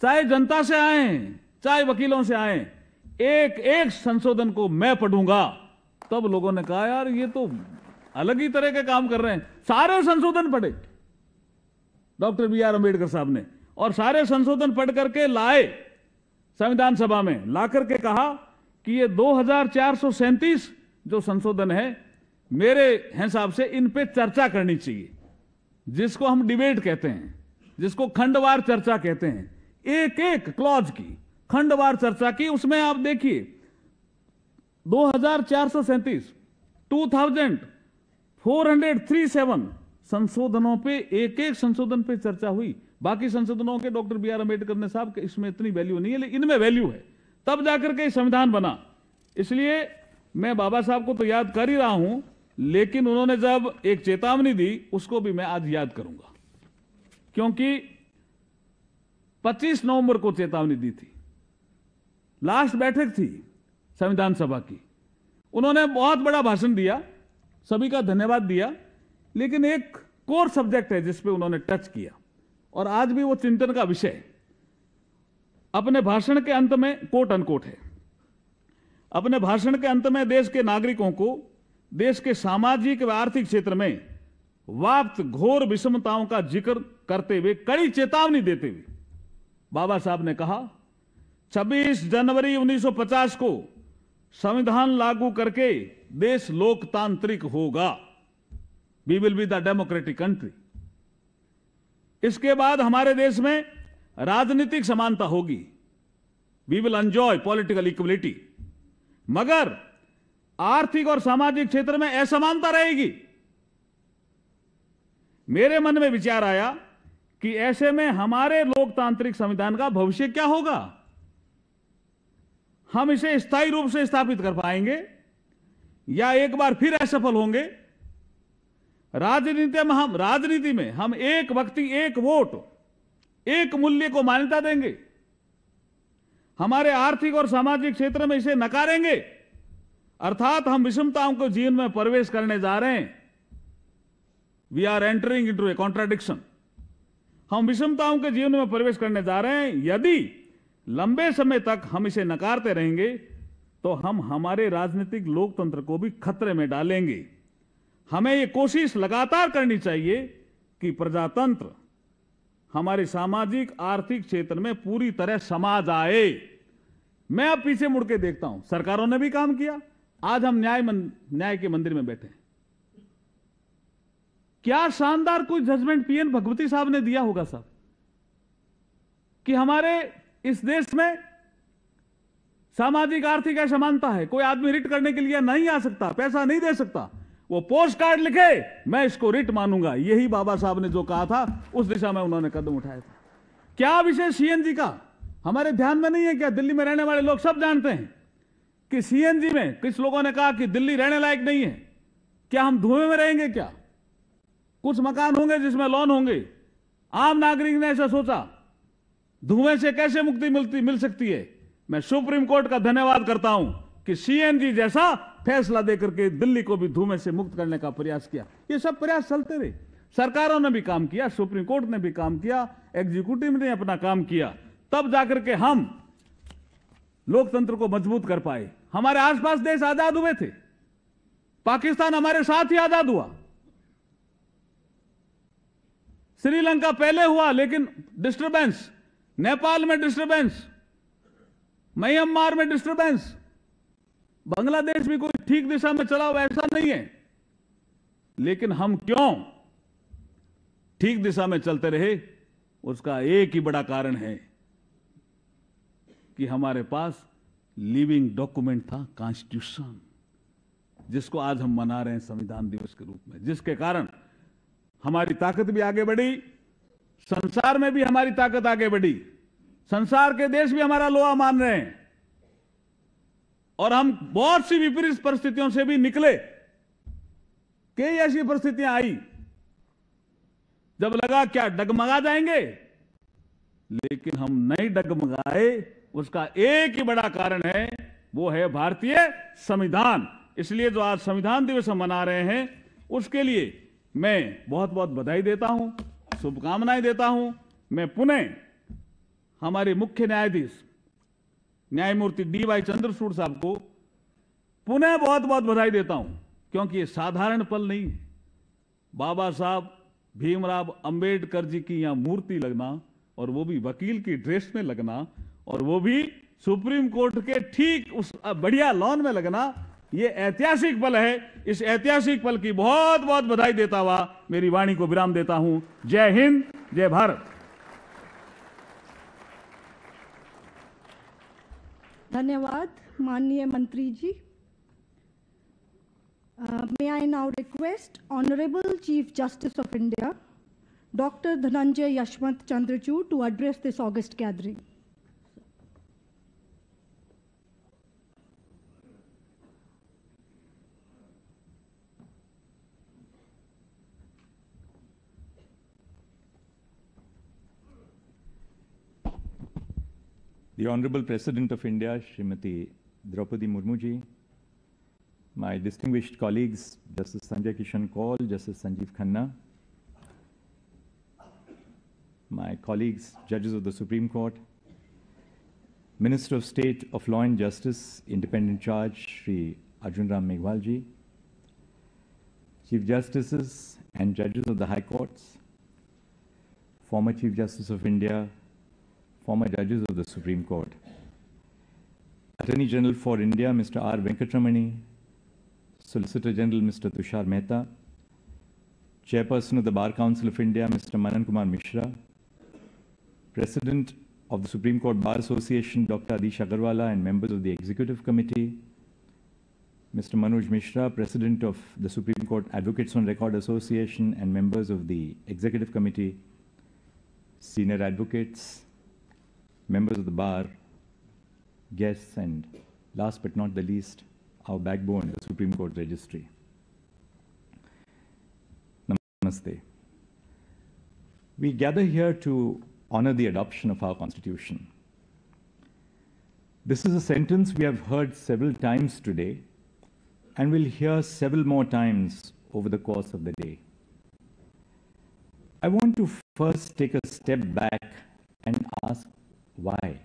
चाहे जनता से आए हैं, चाहे वकीलों से आए, एक एक संशोधन को मैं पढ़ूंगा। तब लोगों ने कहा यार ये तो अलग ही तरह के काम कर रहे हैं। सारे संशोधन पढ़े डॉक्टर बी.आर. अम्बेडकर साहब ने, और सारे संशोधन पढ़ करके लाए संविधान सभा में, ला करके कहा कि ये 2437 जो संशोधन है मेरे हिसाब से इन पे चर्चा करनी चाहिए, जिसको हम डिबेट कहते हैं, जिसको खंडवार चर्चा कहते हैं। एक एक क्लॉज की खंडवार चर्चा की। उसमें आप देखिए 2437 2437 संशोधनों पे, एक एक संशोधन पे चर्चा हुई। बाकी संशोधनों के डॉक्टर बी.आर. अम्बेडकर ने साहब कि इसमें इतनी वैल्यू नहीं है, लेकिन इनमें वैल्यू है, तब जाकर के संविधान बना। इसलिए मैं बाबा साहब को तो याद कर ही रहा हूं, लेकिन उन्होंने जब एक चेतावनी दी उसको भी मैं आज याद करूंगा, क्योंकि 25 नवंबर को चेतावनी दी थी। लास्ट बैठक थी संविधान सभा की। उन्होंने बहुत बड़ा भाषण दिया, सभी का धन्यवाद दिया, लेकिन एक कोर सब्जेक्ट है जिस पे उन्होंने टच किया और आज भी वो चिंतन का विषय है। अपने भाषण के अंत में कोट अनकोट है, अपने भाषण के अंत में देश के नागरिकों को देश के सामाजिक व आर्थिक क्षेत्र में व्याप्त घोर विषमताओं का जिक्र करते हुए कड़ी चेतावनी देते हुए बाबा साहब ने कहा 26 जनवरी 1950 को संविधान लागू करके देश लोकतांत्रिक होगा। We will be the democratic country. इसके बाद हमारे देश में राजनीतिक समानता होगी। We will enjoy political equality. मगर आर्थिक और सामाजिक क्षेत्र में असमानता रहेगी। मेरे मन में विचार आया कि ऐसे में हमारे लोकतांत्रिक संविधान का भविष्य क्या होगा? हम इसे स्थायी रूप से स्थापित कर पाएंगे या एक बार फिर असफल होंगे? राजनीति में हम एक व्यक्ति एक वोट एक मूल्य को मान्यता देंगे, हमारे आर्थिक और सामाजिक क्षेत्र में इसे नकारेंगे, अर्थात हम विषमताओं को जीवन में प्रवेश करने जा रहे हैं। We are entering into a contradiction. हम विषमताओं के जीवन में प्रवेश करने जा रहे हैं। यदि लंबे समय तक हम इसे नकारते रहेंगे तो हम हमारे राजनीतिक लोकतंत्र को भी खतरे में डालेंगे। हमें यह कोशिश लगातार करनी चाहिए कि प्रजातंत्र हमारे सामाजिक आर्थिक क्षेत्र में पूरी तरह समा जाए। मैं अब पीछे मुड़ के देखता हूं, सरकारों ने भी काम किया। आज हम न्याय के मंदिर में बैठे हैं। क्या शानदार कोई जजमेंट पीएन भगवती साहब ने दिया होगा साहब कि हमारे इस देश में सामाजिक आर्थिक असमानता है, कोई आदमी रिट करने के लिए नहीं आ सकता, पैसा नहीं दे सकता, वो पोस्ट कार्ड लिखे मैं इसको रिट मानूंगा। यही बाबा साहब ने जो कहा था उस दिशा में उन्होंने कदम उठाया था। क्या विषय सीएनजी का हमारे ध्यान में नहीं है क्या? दिल्ली में रहने वाले लोग सब जानते हैं कि सीएनजी में कुछ लोगों ने कहा कि दिल्ली रहने लायक नहीं है। क्या हम धुएं में रहेंगे? क्या कुछ मकान होंगे जिसमें लॉन होंगे? आम नागरिक ने ऐसा सोचा। धुएं से कैसे मुक्ति मिल सकती है? मैं सुप्रीम कोर्ट का धन्यवाद करता हूं कि सीएनजी जैसा फैसला देकर के दिल्ली को भी धुएं से मुक्त करने का प्रयास किया। ये सब प्रयास चलते रहे। सरकारों ने भी काम किया, सुप्रीम कोर्ट ने भी काम किया, एग्जीक्यूटिव ने अपना काम किया, तब जाकर के हम लोकतंत्र को मजबूत कर पाए। हमारे आसपास देश आजाद हुए थे, पाकिस्तान हमारे साथ ही आजाद हुआ, श्रीलंका पहले हुआ लेकिन डिस्टर्बेंस, नेपाल में डिस्टर्बेंस, म्यांमार में डिस्टर्बेंस, बांग्लादेश भी कोई ठीक दिशा में चला हुआ ऐसा नहीं है। लेकिन हम क्यों ठीक दिशा में चलते रहे? उसका एक ही बड़ा कारण है कि हमारे पास लिविंग डॉक्यूमेंट था, कॉन्स्टिट्यूशन, जिसको आज हम मना रहे हैं संविधान दिवस के रूप में, जिसके कारण हमारी ताकत भी आगे बढ़ी, संसार में भी हमारी ताकत आगे बढ़ी, संसार के देश भी हमारा लोहा मान रहे हैं और हम बहुत सी विपरीत परिस्थितियों से भी निकले। कई ऐसी परिस्थितियां आई जब लगा क्या डगमगा जाएंगे, लेकिन हम नहीं डगमगाए। उसका एक ही बड़ा कारण है, वो है भारतीय संविधान। इसलिए जो आज संविधान दिवस हम मना रहे हैं उसके लिए मैं बहुत बहुत बधाई देता हूं, शुभकामनाएं देता हूं। मैं पुनः हमारे मुख्य न्यायाधीश न्यायमूर्ति DY चंद्रचूड़ साहब को पुनः बहुत बहुत बधाई देता हूं, क्योंकि ये साधारण पल नहीं। बाबा साहब भीमराव अंबेडकर जी की यहां मूर्ति लगना, और वो भी वकील की ड्रेस में लगना, और वो भी सुप्रीम कोर्ट के ठीक उस बढ़िया लॉन में लगना, ये ऐतिहासिक पल है। इस ऐतिहासिक पल की बहुत बहुत बधाई देता हुआ मेरी वाणी को विराम देता हूं। जय हिंद, जय भारत। धन्यवाद माननीय मंत्री जी। May I now request Honorable Chief Justice of India, Dr. Dhananjay Yashwant Chandrachud, to address this august gathering. The Honorable President of India, Srimati Draupadi Murmu ji, my distinguished colleagues, Justice Sanjay Kishan Kaul, Justice Sanjeev Khanna, my colleagues, judges of the Supreme Court, Minister of State of Law and Justice, Independent Charge, Shri Arjun Ram Meghwal ji, Chief Justices and judges of the High Courts, former Chief Justice of India, former judges of the Supreme Court, Attorney General for India, Mr. R. Venkatramani, Solicitor General, Mr. Tushar Mehta, Chairperson of the Bar Council of India, Mr. Manan Kumar Mishra, President of the Supreme Court Bar Association, Dr. Adish Agarwala, and members of the Executive Committee, Mr. Manoj Mishra, President of the Supreme Court Advocates on Record Association, and members of the Executive Committee, senior advocates, members of the bar, guests, and last but not the least, our backbone, the Supreme Court Registry. Namaste. We gather here to honor the adoption of our Constitution. This is a sentence we have heard several times today, and will hear several more times over the course of the day. I want to first take a step back and ask why.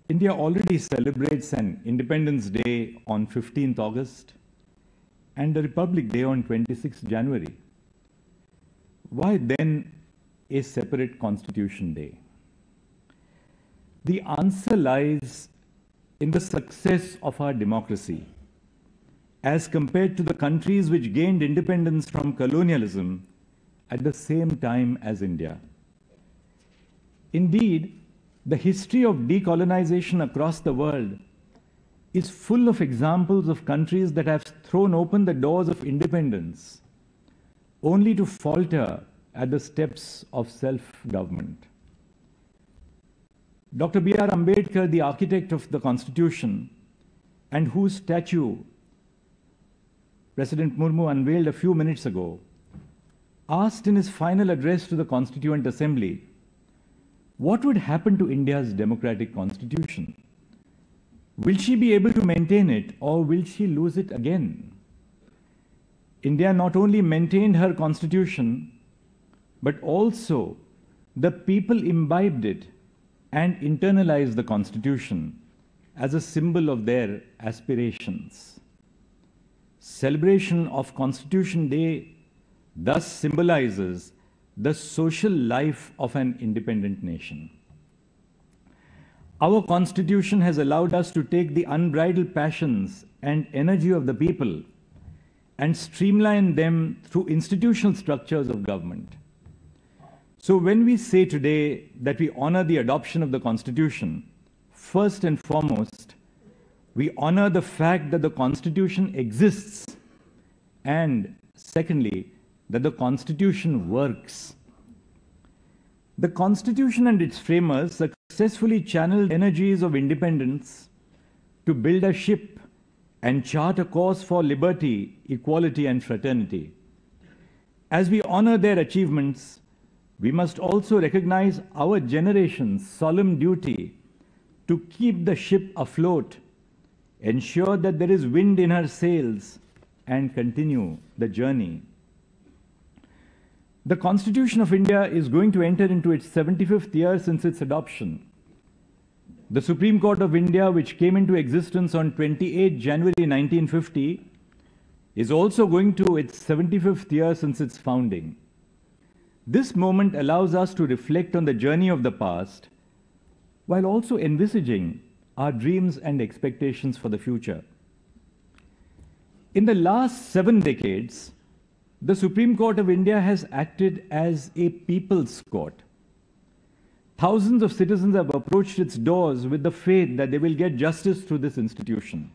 India already celebrates an Independence Day on 15th August and a Republic Day on 26th January. Why then a separate Constitution Day? The answer lies in the success of our democracy as compared to the countries which gained independence from colonialism at the same time as India. Indeed, the history of decolonization across the world is full of examples of countries that have thrown open the doors of independence only to falter at the steps of self-government. Dr. B.R. Ambedkar, the architect of the Constitution, and whose statue President Murmu unveiled a few minutes ago, asked in his final address to the Constituent Assembly, what would happen to India's democratic constitution? Will she be able to maintain it, or will she lose it again? India not only maintained her constitution, but also the people imbibed it and internalized the constitution as a symbol of their aspirations. Celebration of Constitution Day thus symbolizes the social life of an independent nation. Our Constitution has allowed us to take the unbridled passions and energy of the people and streamline them through institutional structures of government. So when we say today that we honor the adoption of the Constitution, first and foremost, we honor the fact that the Constitution exists, and secondly, that the Constitution works. The Constitution and its framers successfully channeled energies of independence to build a ship and chart a course for liberty, equality, and fraternity. As we honor their achievements, we must also recognize our generation's solemn duty to keep the ship afloat ensure that there is wind in her sails, and continue the journey. The Constitution of India is going to enter into its 75th year since its adoption. The Supreme Court of India, which came into existence on 28 January 1950, is also going to its 75th year since its founding. This moment allows us to reflect on the journey of the past while also envisaging our dreams and expectations for the future. In the last 7 decades, the Supreme Court of India has acted as a people's court. Thousands of citizens have approached its doors with the faith that they will get justice through this institution.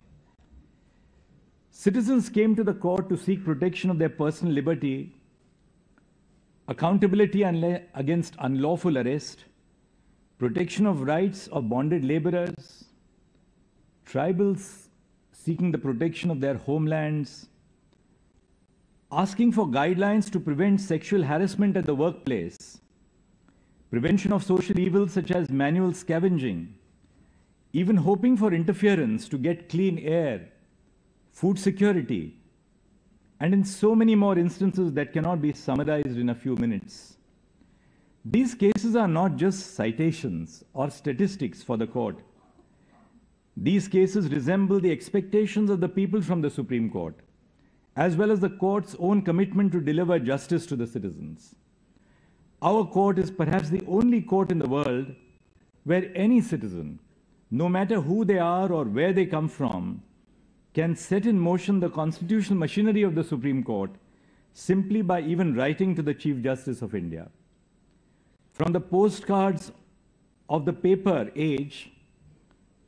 Citizens came to the court to seek protection of their personal liberty, accountability against unlawful arrest, protection of rights of bonded laborers, tribals seeking the protection of their homelands, asking for guidelines to prevent sexual harassment at the workplace, prevention of social evils such as manual scavenging, even hoping for interference to get clean air, food security, and in so many more instances that cannot be summarized in a few minutes. These cases are not just citations or statistics for the court. These cases resemble the expectations of the people from the Supreme Court, as well as the court's own commitment to deliver justice to the citizens. Our court is perhaps the only court in the world where any citizen, no matter who they are or where they come from, can set in motion the constitutional machinery of the Supreme Court simply by even writing to the Chief Justice of India. From the postcards of the paper age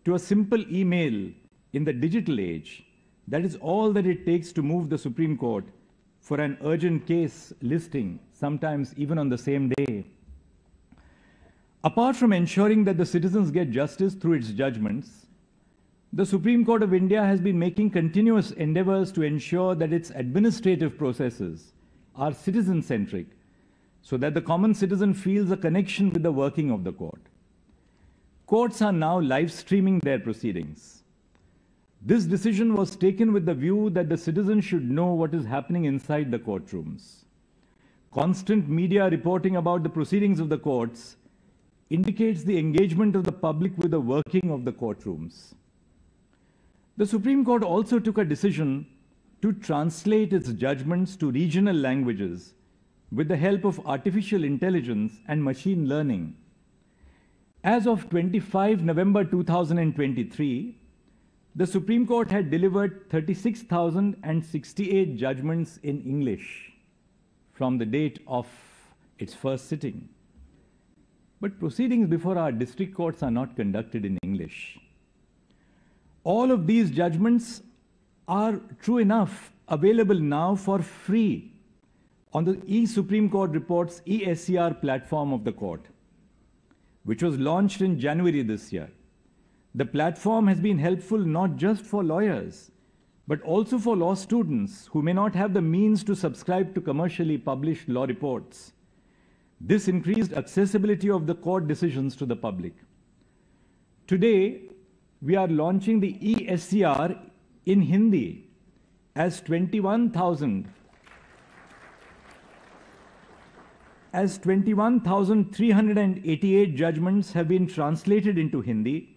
to a simple email in the digital age, that is all that it takes to move the Supreme Court for an urgent case listing, sometimes even on the same day. Apart from ensuring that the citizens get justice through its judgments, the Supreme Court of India has been making continuous endeavors to ensure that its administrative processes are citizen-centric, so that the common citizen feels a connection with the working of the court. Courts are now live streaming their proceedings. This decision was taken with the view that the citizen should know what is happening inside the courtrooms. Constant media reporting about the proceedings of the courts indicates the engagement of the public with the working of the courtrooms. The Supreme Court also took a decision to translate its judgments to regional languages with the help of artificial intelligence and machine learning. As of 25 November 2023, the Supreme Court had delivered 36,068 judgments in English from the date of its first sitting. But proceedings before our district courts are not conducted in English. All of these judgments are, true enough, available now for free on the e-Supreme Court Reports e-SCR platform of the court, which was launched in January this year. The platform has been helpful not just for lawyers, but also for law students who may not have the means to subscribe to commercially published law reports. This increased accessibility of the court decisions to the public. Today, we are launching the e-SCR in Hindi as 21,388 judgments have been translated into Hindi,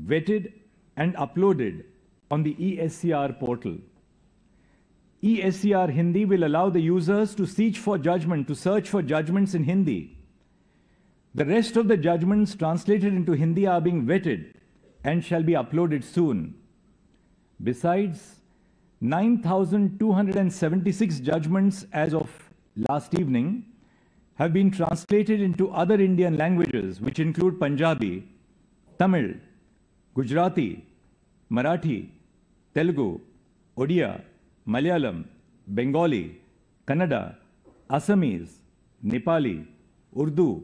vetted and uploaded on the e-SCR portal. e-SCR Hindi will allow the users to search for judgments in Hindi. The rest of the judgments translated into Hindi are being vetted and shall be uploaded soon. Besides, 9,276 judgments as of last evening have been translated into other Indian languages, which include Punjabi, Tamil, Gujarati, Marathi, Telugu, Odia, Malayalam, Bengali, Kannada, Assamese, Nepali, Urdu,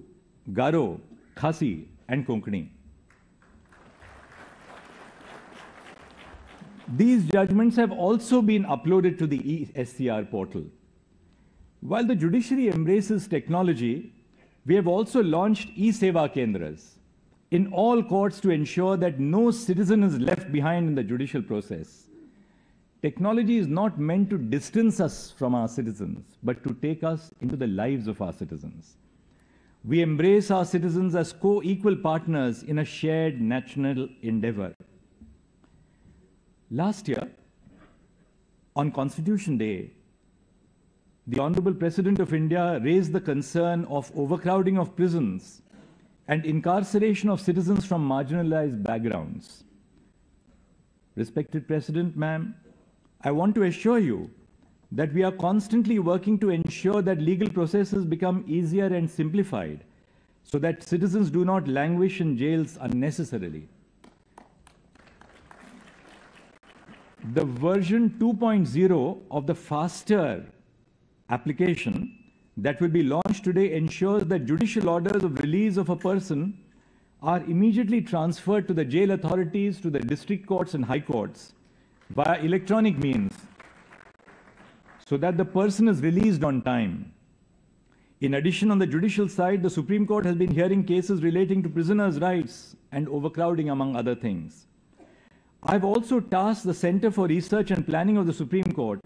Garo, Khasi, and Konkani. These judgments have also been uploaded to the e-SCR portal. While the judiciary embraces technology, we have also launched e-Seva Kendras, in all courts to ensure that no citizen is left behind in the judicial process. Technology is not meant to distance us from our citizens, but to take us into the lives of our citizens. We embrace our citizens as co-equal partners in a shared national endeavor. Last year, on Constitution Day, the Honorable President of India raised the concern of overcrowding of prisons and incarceration of citizens from marginalized backgrounds. Respected President, ma'am, I want to assure you that we are constantly working to ensure that legal processes become easier and simplified so that citizens do not languish in jails unnecessarily. The version 2.0 of the faster application that will be launched today ensures that judicial orders of release of a person are immediately transferred to the jail authorities, to the district courts and high courts via electronic means, so that the person is released on time. In addition, on the judicial side, the Supreme Court has been hearing cases relating to prisoners' rights and overcrowding, among other things. I've also tasked the Center for Research and Planning of the Supreme Court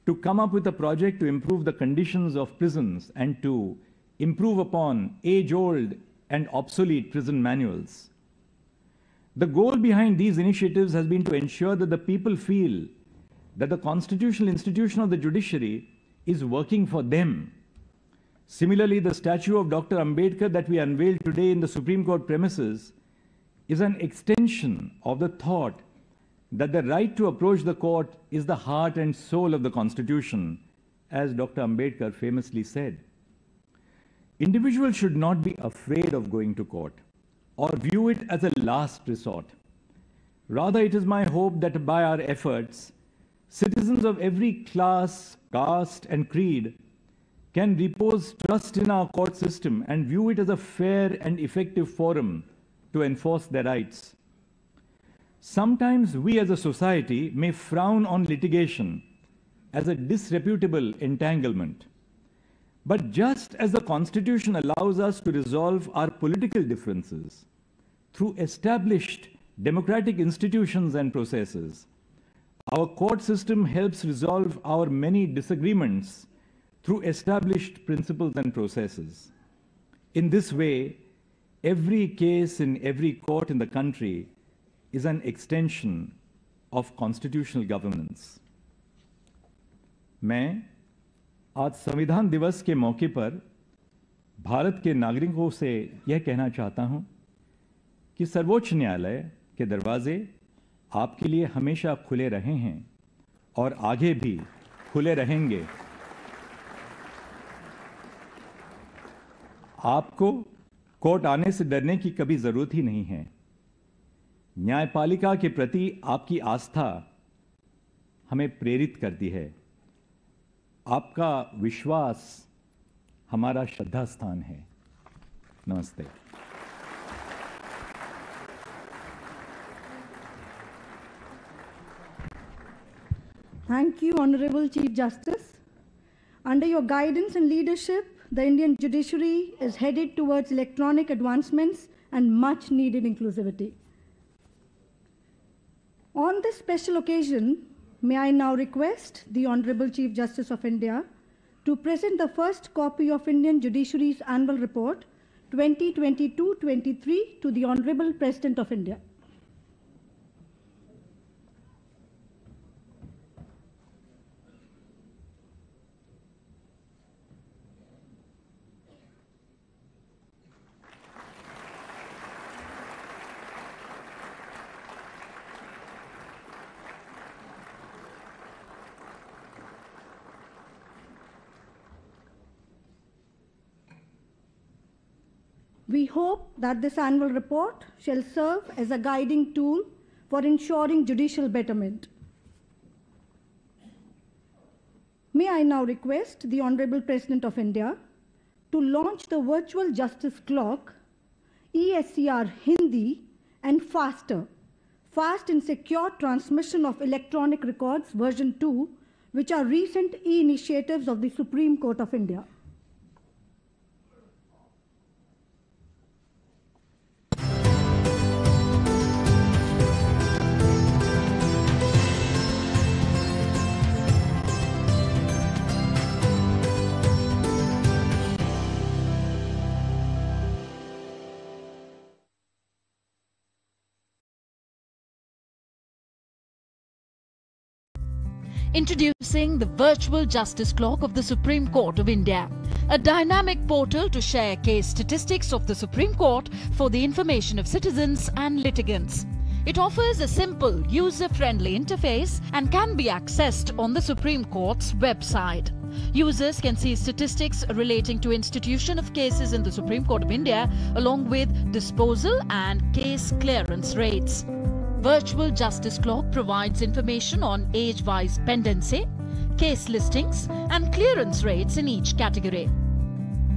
to come up with a project to improve the conditions of prisons and to improve upon age-old and obsolete prison manuals. The goal behind these initiatives has been to ensure that the people feel that the constitutional institution of the judiciary is working for them. Similarly, the statue of Dr. Ambedkar that we unveiled today in the Supreme Court premises is an extension of the thought that the right to approach the court is the heart and soul of the Constitution, as Dr. Ambedkar famously said. Individuals should not be afraid of going to court or view it as a last resort. Rather, it is my hope that by our efforts, citizens of every class, caste, and creed can repose trust in our court system and view it as a fair and effective forum to enforce their rights. Sometimes we as a society may frown on litigation as a disreputable entanglement. But just as the Constitution allows us to resolve our political differences through established democratic institutions and processes, our court system helps resolve our many disagreements through established principles and processes. In this way, every case in every court in the country is an extension of constitutional governance. मैं आज संविधान दिवस के मौके पर भारत के नागरिकों से यह कहना चाहता हूं कि सर्वोच्च न्यायालय के दरवाजे आपके लिए हमेशा खुले रहे हैं और आगे भी खुले रहेंगे। आपको कोर्ट आने से डरने की कभी जरूरत ही नहीं है। न्यायपालिका के प्रति आपकी आस्था हमें प्रेरित करती है। आपका विश्वास हमारा श्रद्धा स्थान है। नमस्ते। Thank you, Honorable Chief Justice. Under your guidance and leadership, the Indian judiciary is headed towards electronic advancements and much needed inclusivity. On this special occasion, may I now request the Honorable Chief Justice of India to present the first copy of Indian Judiciary's Annual Report 2022-23 to the Honorable President of India. We hope that this annual report shall serve as a guiding tool for ensuring judicial betterment. May I now request the Honorable President of India to launch the Virtual Justice Clock, ESCR Hindi, and Faster, Fast and Secure Transmission of Electronic Records version 2, which are recent e-initiatives of the Supreme Court of India. Introducing the Virtual Justice Clock of the Supreme Court of India, a dynamic portal to share case statistics of the Supreme Court for the information of citizens and litigants. It offers a simple, user-friendly interface and can be accessed on the Supreme Court's website. Users can see statistics relating to institution of cases in the Supreme Court of India, along with disposal and case clearance rates. Virtual Justice Clock provides information on age-wise pendency, case listings and clearance rates in each category.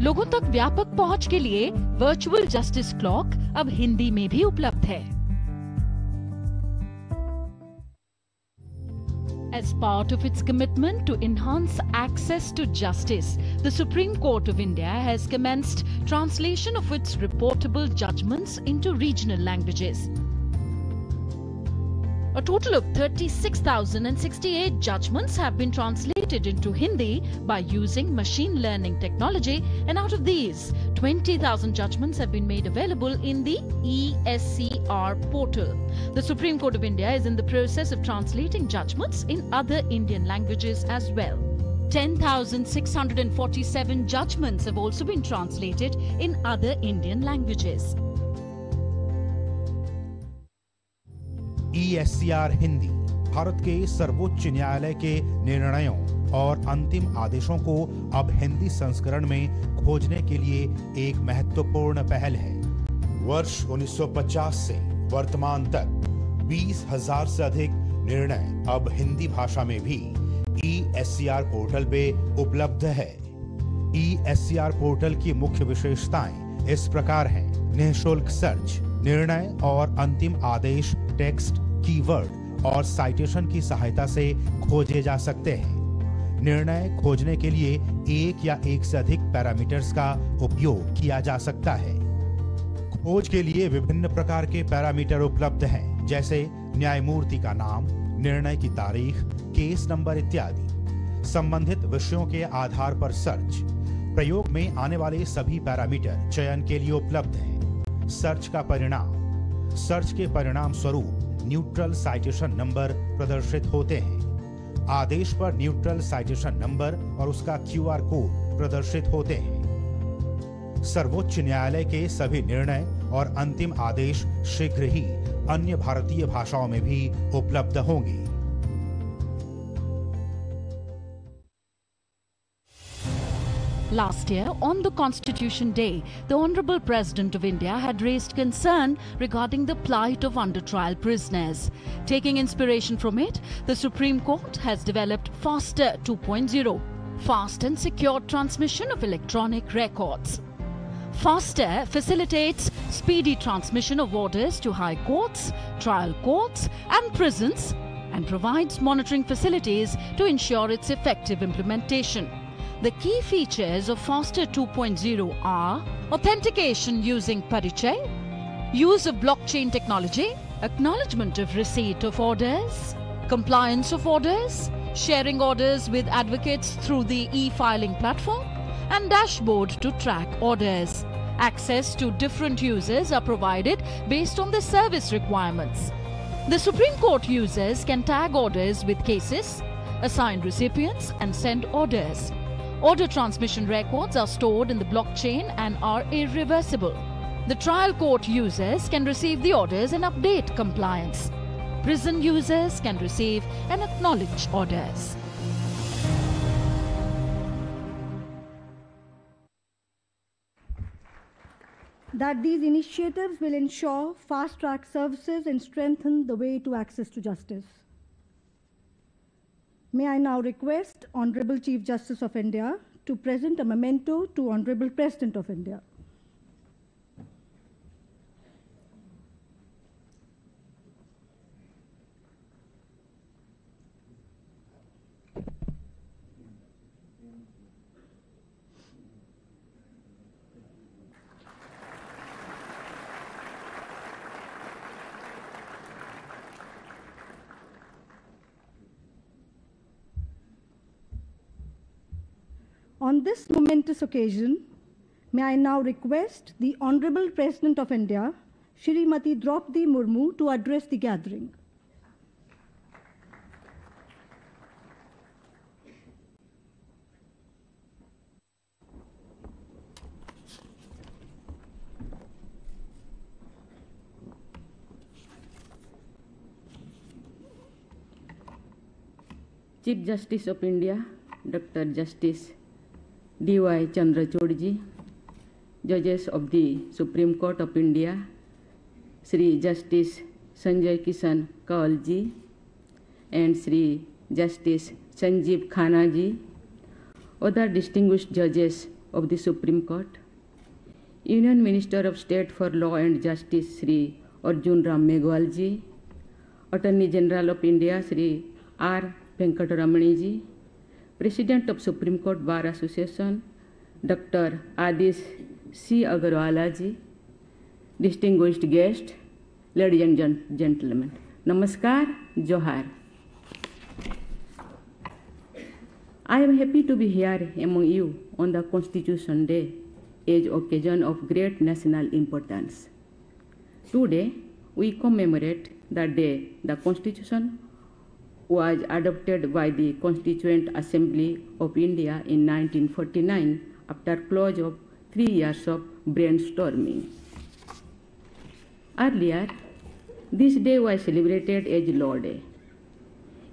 लोगों तक व्यापक पहुंच के लिए virtual justice clock अब हिंदी में भी उपलब्ध है। As part of its commitment to enhance access to justice, the Supreme Court of India has commenced translation of its reportable judgments into regional languages. A total of 36,068 judgments have been translated into Hindi by using machine learning technology, and out of these, 20,000 judgments have been made available in the ESCR portal. The Supreme Court of India is in the process of translating judgments in other Indian languages as well. 10,647 judgments have also been translated in other Indian languages. ESCR Hindi Bharat के सर्वोच्च न्यायालय के निर्णयों और अंतिम आदेशों को अब हिंदी संस्करण में खोजने के लिए एक महत्वपूर्ण पहल है। वर्ष 1950 से वर्तमान तक 20,000 से अधिक निर्णय अब हिंदी भाषा में भी ESCR पोर्टल पे उपलब्ध है। ESCR पोर्टल की मुख्य विशेषताएं इस प्रकार हैं: निःशुल्क सर्च, निर्णय और अंतिम आदेश टेक्स्ट, कीवर्ड और साइटेशन की सहायता से खोजे जा सकते हैं। निर्णय खोजने के लिए एक या एक से अधिक पैरामीटर्स का उपयोग किया जा सकता है। खोज के लिए विभिन्न प्रकार के पैरामीटर उपलब्ध हैं, जैसे न्यायमूर्ति का नाम, निर्णय की तारीख, केस नंबर इत्यादि। संबंधित विषयों के आधार पर सर्च, प्रयोग में आने वाले सभी पैरामीटर चयन के लिए उपलब्ध हैं। सर्च का परिणाम, सर्च के परिणाम स्वरूप न्यूट्रल साइटेशन नंबर प्रदर्शित होते हैं। आदेश पर न्यूट्रल साइटेशन नंबर और उसका QR कोड प्रदर्शित होते हैं। सर्वोच्च न्यायालय के सभी निर्णय और अंतिम आदेश शीघ्र ही अन्य भारतीय भाषाओं में भी उपलब्ध होंगे। Last year, on the Constitution Day, the Honorable President of India had raised concern regarding the plight of under-trial prisoners. Taking inspiration from it, the Supreme Court has developed Faster 2.0, fast and secure transmission of electronic records. Faster facilitates speedy transmission of orders to high courts, trial courts and prisons, and provides monitoring facilities to ensure its effective implementation. The key features of Faster 2.0 are authentication using Parichay, use of blockchain technology, acknowledgement of receipt of orders, compliance of orders, sharing orders with advocates through the e-filing platform, and dashboard to track orders. Access to different users are provided based on the service requirements. The Supreme Court users can tag orders with cases, assign recipients, and send orders. Order transmission records are stored in the blockchain and are irreversible. The trial court users can receive the orders and update compliance. Prison users can receive and acknowledge orders. That these initiatives will ensure fast-track services and strengthen the way to access to justice. May I now request Honorable Chief Justice of India to present a memento to Honorable President of India. On this momentous occasion, may I now request the Honorable President of India, Shrimati Draupadi Murmu, to address the gathering. Chief Justice of India, Dr. Justice D.Y. Chandrachudji, Judges of the Supreme Court of India, Sri Justice Sanjay Kishan Kaul ji, and Sri Justice Sanjeev Khanna ji, other distinguished judges of the Supreme Court, Union Minister of State for Law and Justice Sri Arjun Ram Meghwal ji, Attorney General of India Sri R. Venkataramani ji, President of Supreme Court Bar Association Dr. Adish C. Agarwala ji, distinguished guests, ladies and gentlemen, Namaskar, Johar. I am happy to be here among you on the Constitution Day, an occasion of great national importance. Today, we commemorate the day the Constitution was adopted by the Constituent Assembly of India in 1949 after close of 3 years of brainstorming. Earlier, this day was celebrated as Law Day.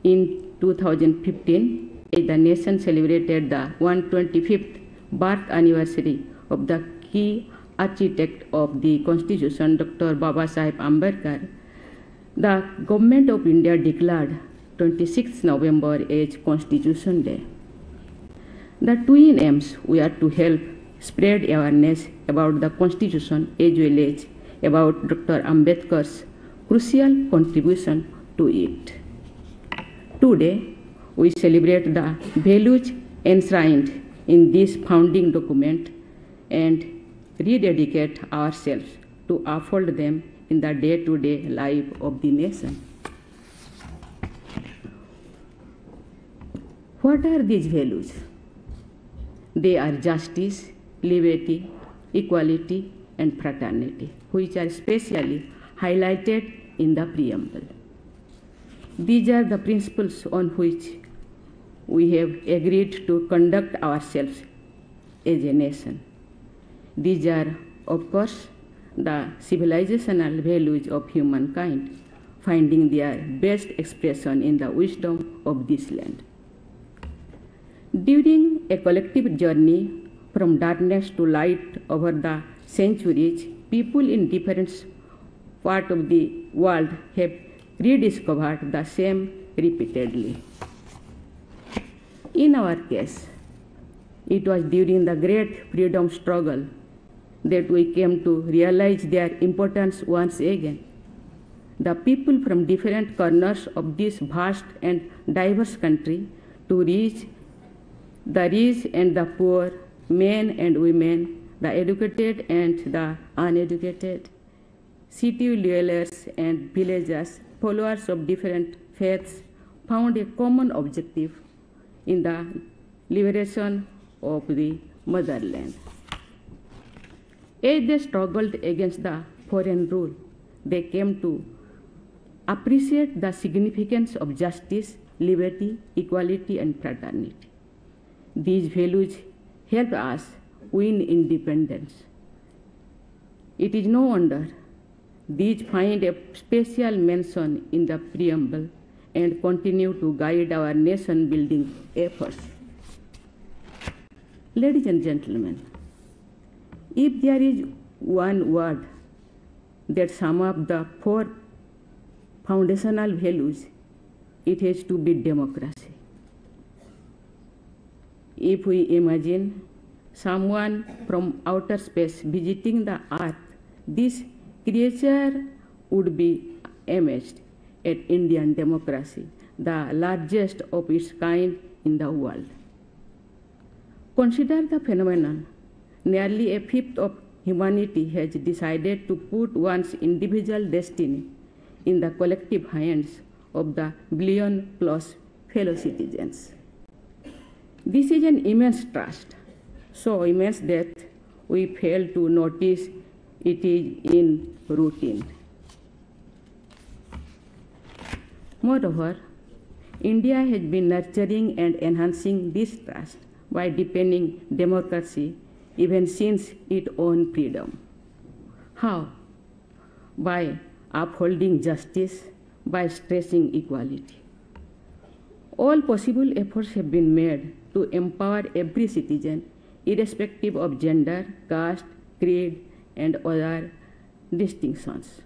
In 2015, as the nation celebrated the 125th birth anniversary of the key architect of the Constitution, Dr. Babasaheb Ambedkar, the Government of India declared 26 November as Constitution Day. The twin aims were to help spread awareness about the Constitution as well as about Dr. Ambedkar's crucial contribution to it. Today, we celebrate the values enshrined in this founding document and rededicate ourselves to uphold them in the day-to-day life of the nation. What are these values? They are justice, liberty, equality, and fraternity, which are specially highlighted in the preamble. These are the principles on which we have agreed to conduct ourselves as a nation. These are, of course, the civilizational values of humankind, finding their best expression in the wisdom of this land. During a collective journey from darkness to light over the centuries, people in different parts of the world have rediscovered the same repeatedly. In our case, it was during the great freedom struggle that we came to realize their importance once again. The people from different corners of this vast and diverse country to reach the rich and the poor, men and women, the educated and the uneducated, city dwellers and villagers, followers of different faiths, found a common objective in the liberation of the motherland. As they struggled against the foreign rule, they came to appreciate the significance of justice, liberty, equality, and fraternity. These values help us win independence. It is no wonder these find a special mention in the preamble and continue to guide our nation-building efforts. Ladies and gentlemen, if there is one word that sums up the 4 foundational values, it has to be democracy. If we imagine someone from outer space visiting the earth, this creature would be amazed at Indian democracy, the largest of its kind in the world. Consider the phenomenon. Nearly a fifth of humanity has decided to put one's individual destiny in the collective hands of the billion-plus fellow citizens. This is an immense trust, so immense that we fail to notice it is in routine. Moreover, India has been nurturing and enhancing this trust by deepening democracy even since its own freedom. How? By upholding justice, by stressing equality. All possible efforts have been made to empower every citizen, irrespective of gender, caste, creed, and other distinctions.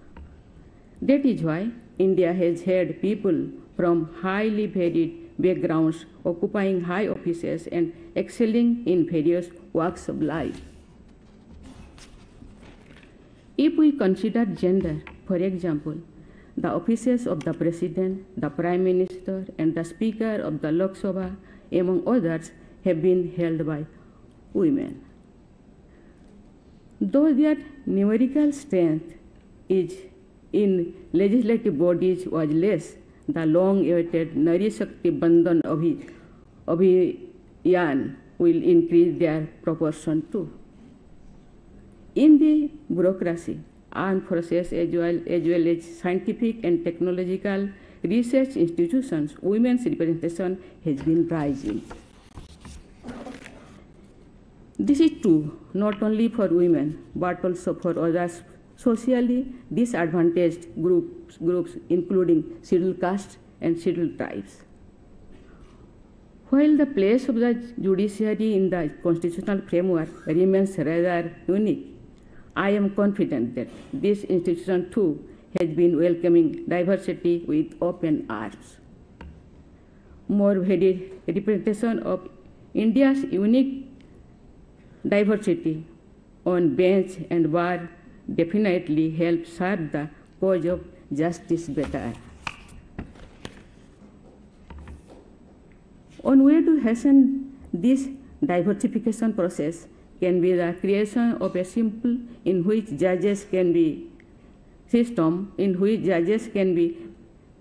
That is why India has had people from highly varied backgrounds occupying high offices and excelling in various walks of life. If we consider gender, for example, the offices of the President, the Prime Minister, and the Speaker of the Lok Sabha, among others, have been held by women. Though their numerical strength is in legislative bodies was less, the long-awaited Nari Shakti Bandhan Abhiyan will increase their proportion too. In the bureaucracy, armed forces as well as scientific and technological research institutions, women's representation has been rising. This is true not only for women but also for others socially disadvantaged groups including scheduled castes and scheduled tribes. While the place of the judiciary in the constitutional framework remains rather unique, I am confident that this institution too has been welcoming diversity with open arms. More varied representation of India's unique diversity on bench and bar definitely helps serve the cause of justice better. On way to hasten this diversification process can be the creation of a system in which judges can be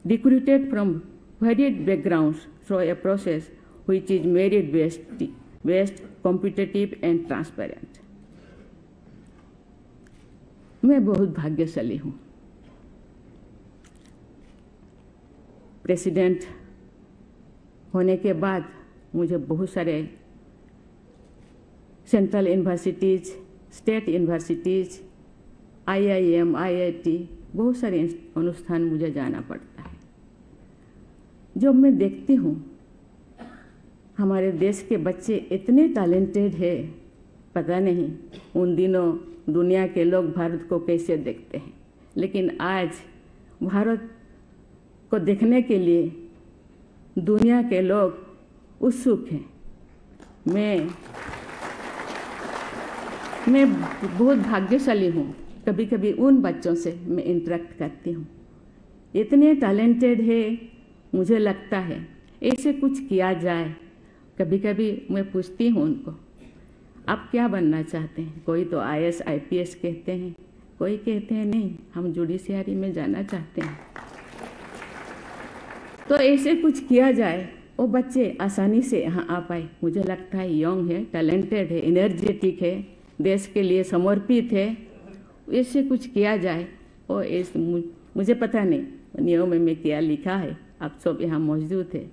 recruited from varied backgrounds through a process which is merit-based, competitive and transparent. मैं बहुत भाग्यशाली हूँ। President होने के बाद मुझे बहुत सारे central universities, state universities, IIM, IIT, बहुत सारे अनुष्ठान मुझे जाना पड़ता है। जब मैं देखती हूँ हमारे देश के बच्चे इतने टैलेंटेड हैं, पता नहीं उन दिनों दुनिया के लोग भारत को कैसे देखते हैं, लेकिन आज भारत को देखने के लिए दुनिया के लोग उत्सुक हैं। मैं बहुत भाग्यशाली हूँ। कभी कभी उन बच्चों से मैं इंटरेक्ट करती हूँ, इतने टैलेंटेड है, मुझे लगता है ऐसे कुछ किया जाए। कभी कभी मैं पूछती हूँ उनको, आप क्या बनना चाहते हैं? कोई तो IAS IPS कहते हैं, कोई कहते हैं नहीं हम जुडिशियरी में जाना चाहते हैं। तो ऐसे कुछ किया जाए, वो बच्चे आसानी से यहाँ आ पाए। मुझे लगता है यंग है, टैलेंटेड है, एनर्जेटिक है, देश के लिए समर्पित है। ऐसे कुछ किया जाए और मुझे पता नहीं नियम में क्या लिखा है, आप सब यहाँ मौजूद है।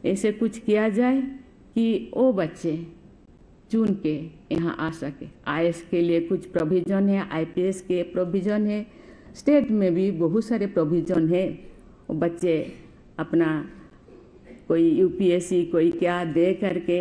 ऐसे कुछ किया जाए कि वो बच्चे चुन के यहाँ आ सके। IAS के लिए कुछ प्रोविज़न है, IPS के प्रोविज़न है, स्टेट में भी बहुत सारे प्रोविज़न है। वो बच्चे अपना कोई UPSC कोई क्या दे करके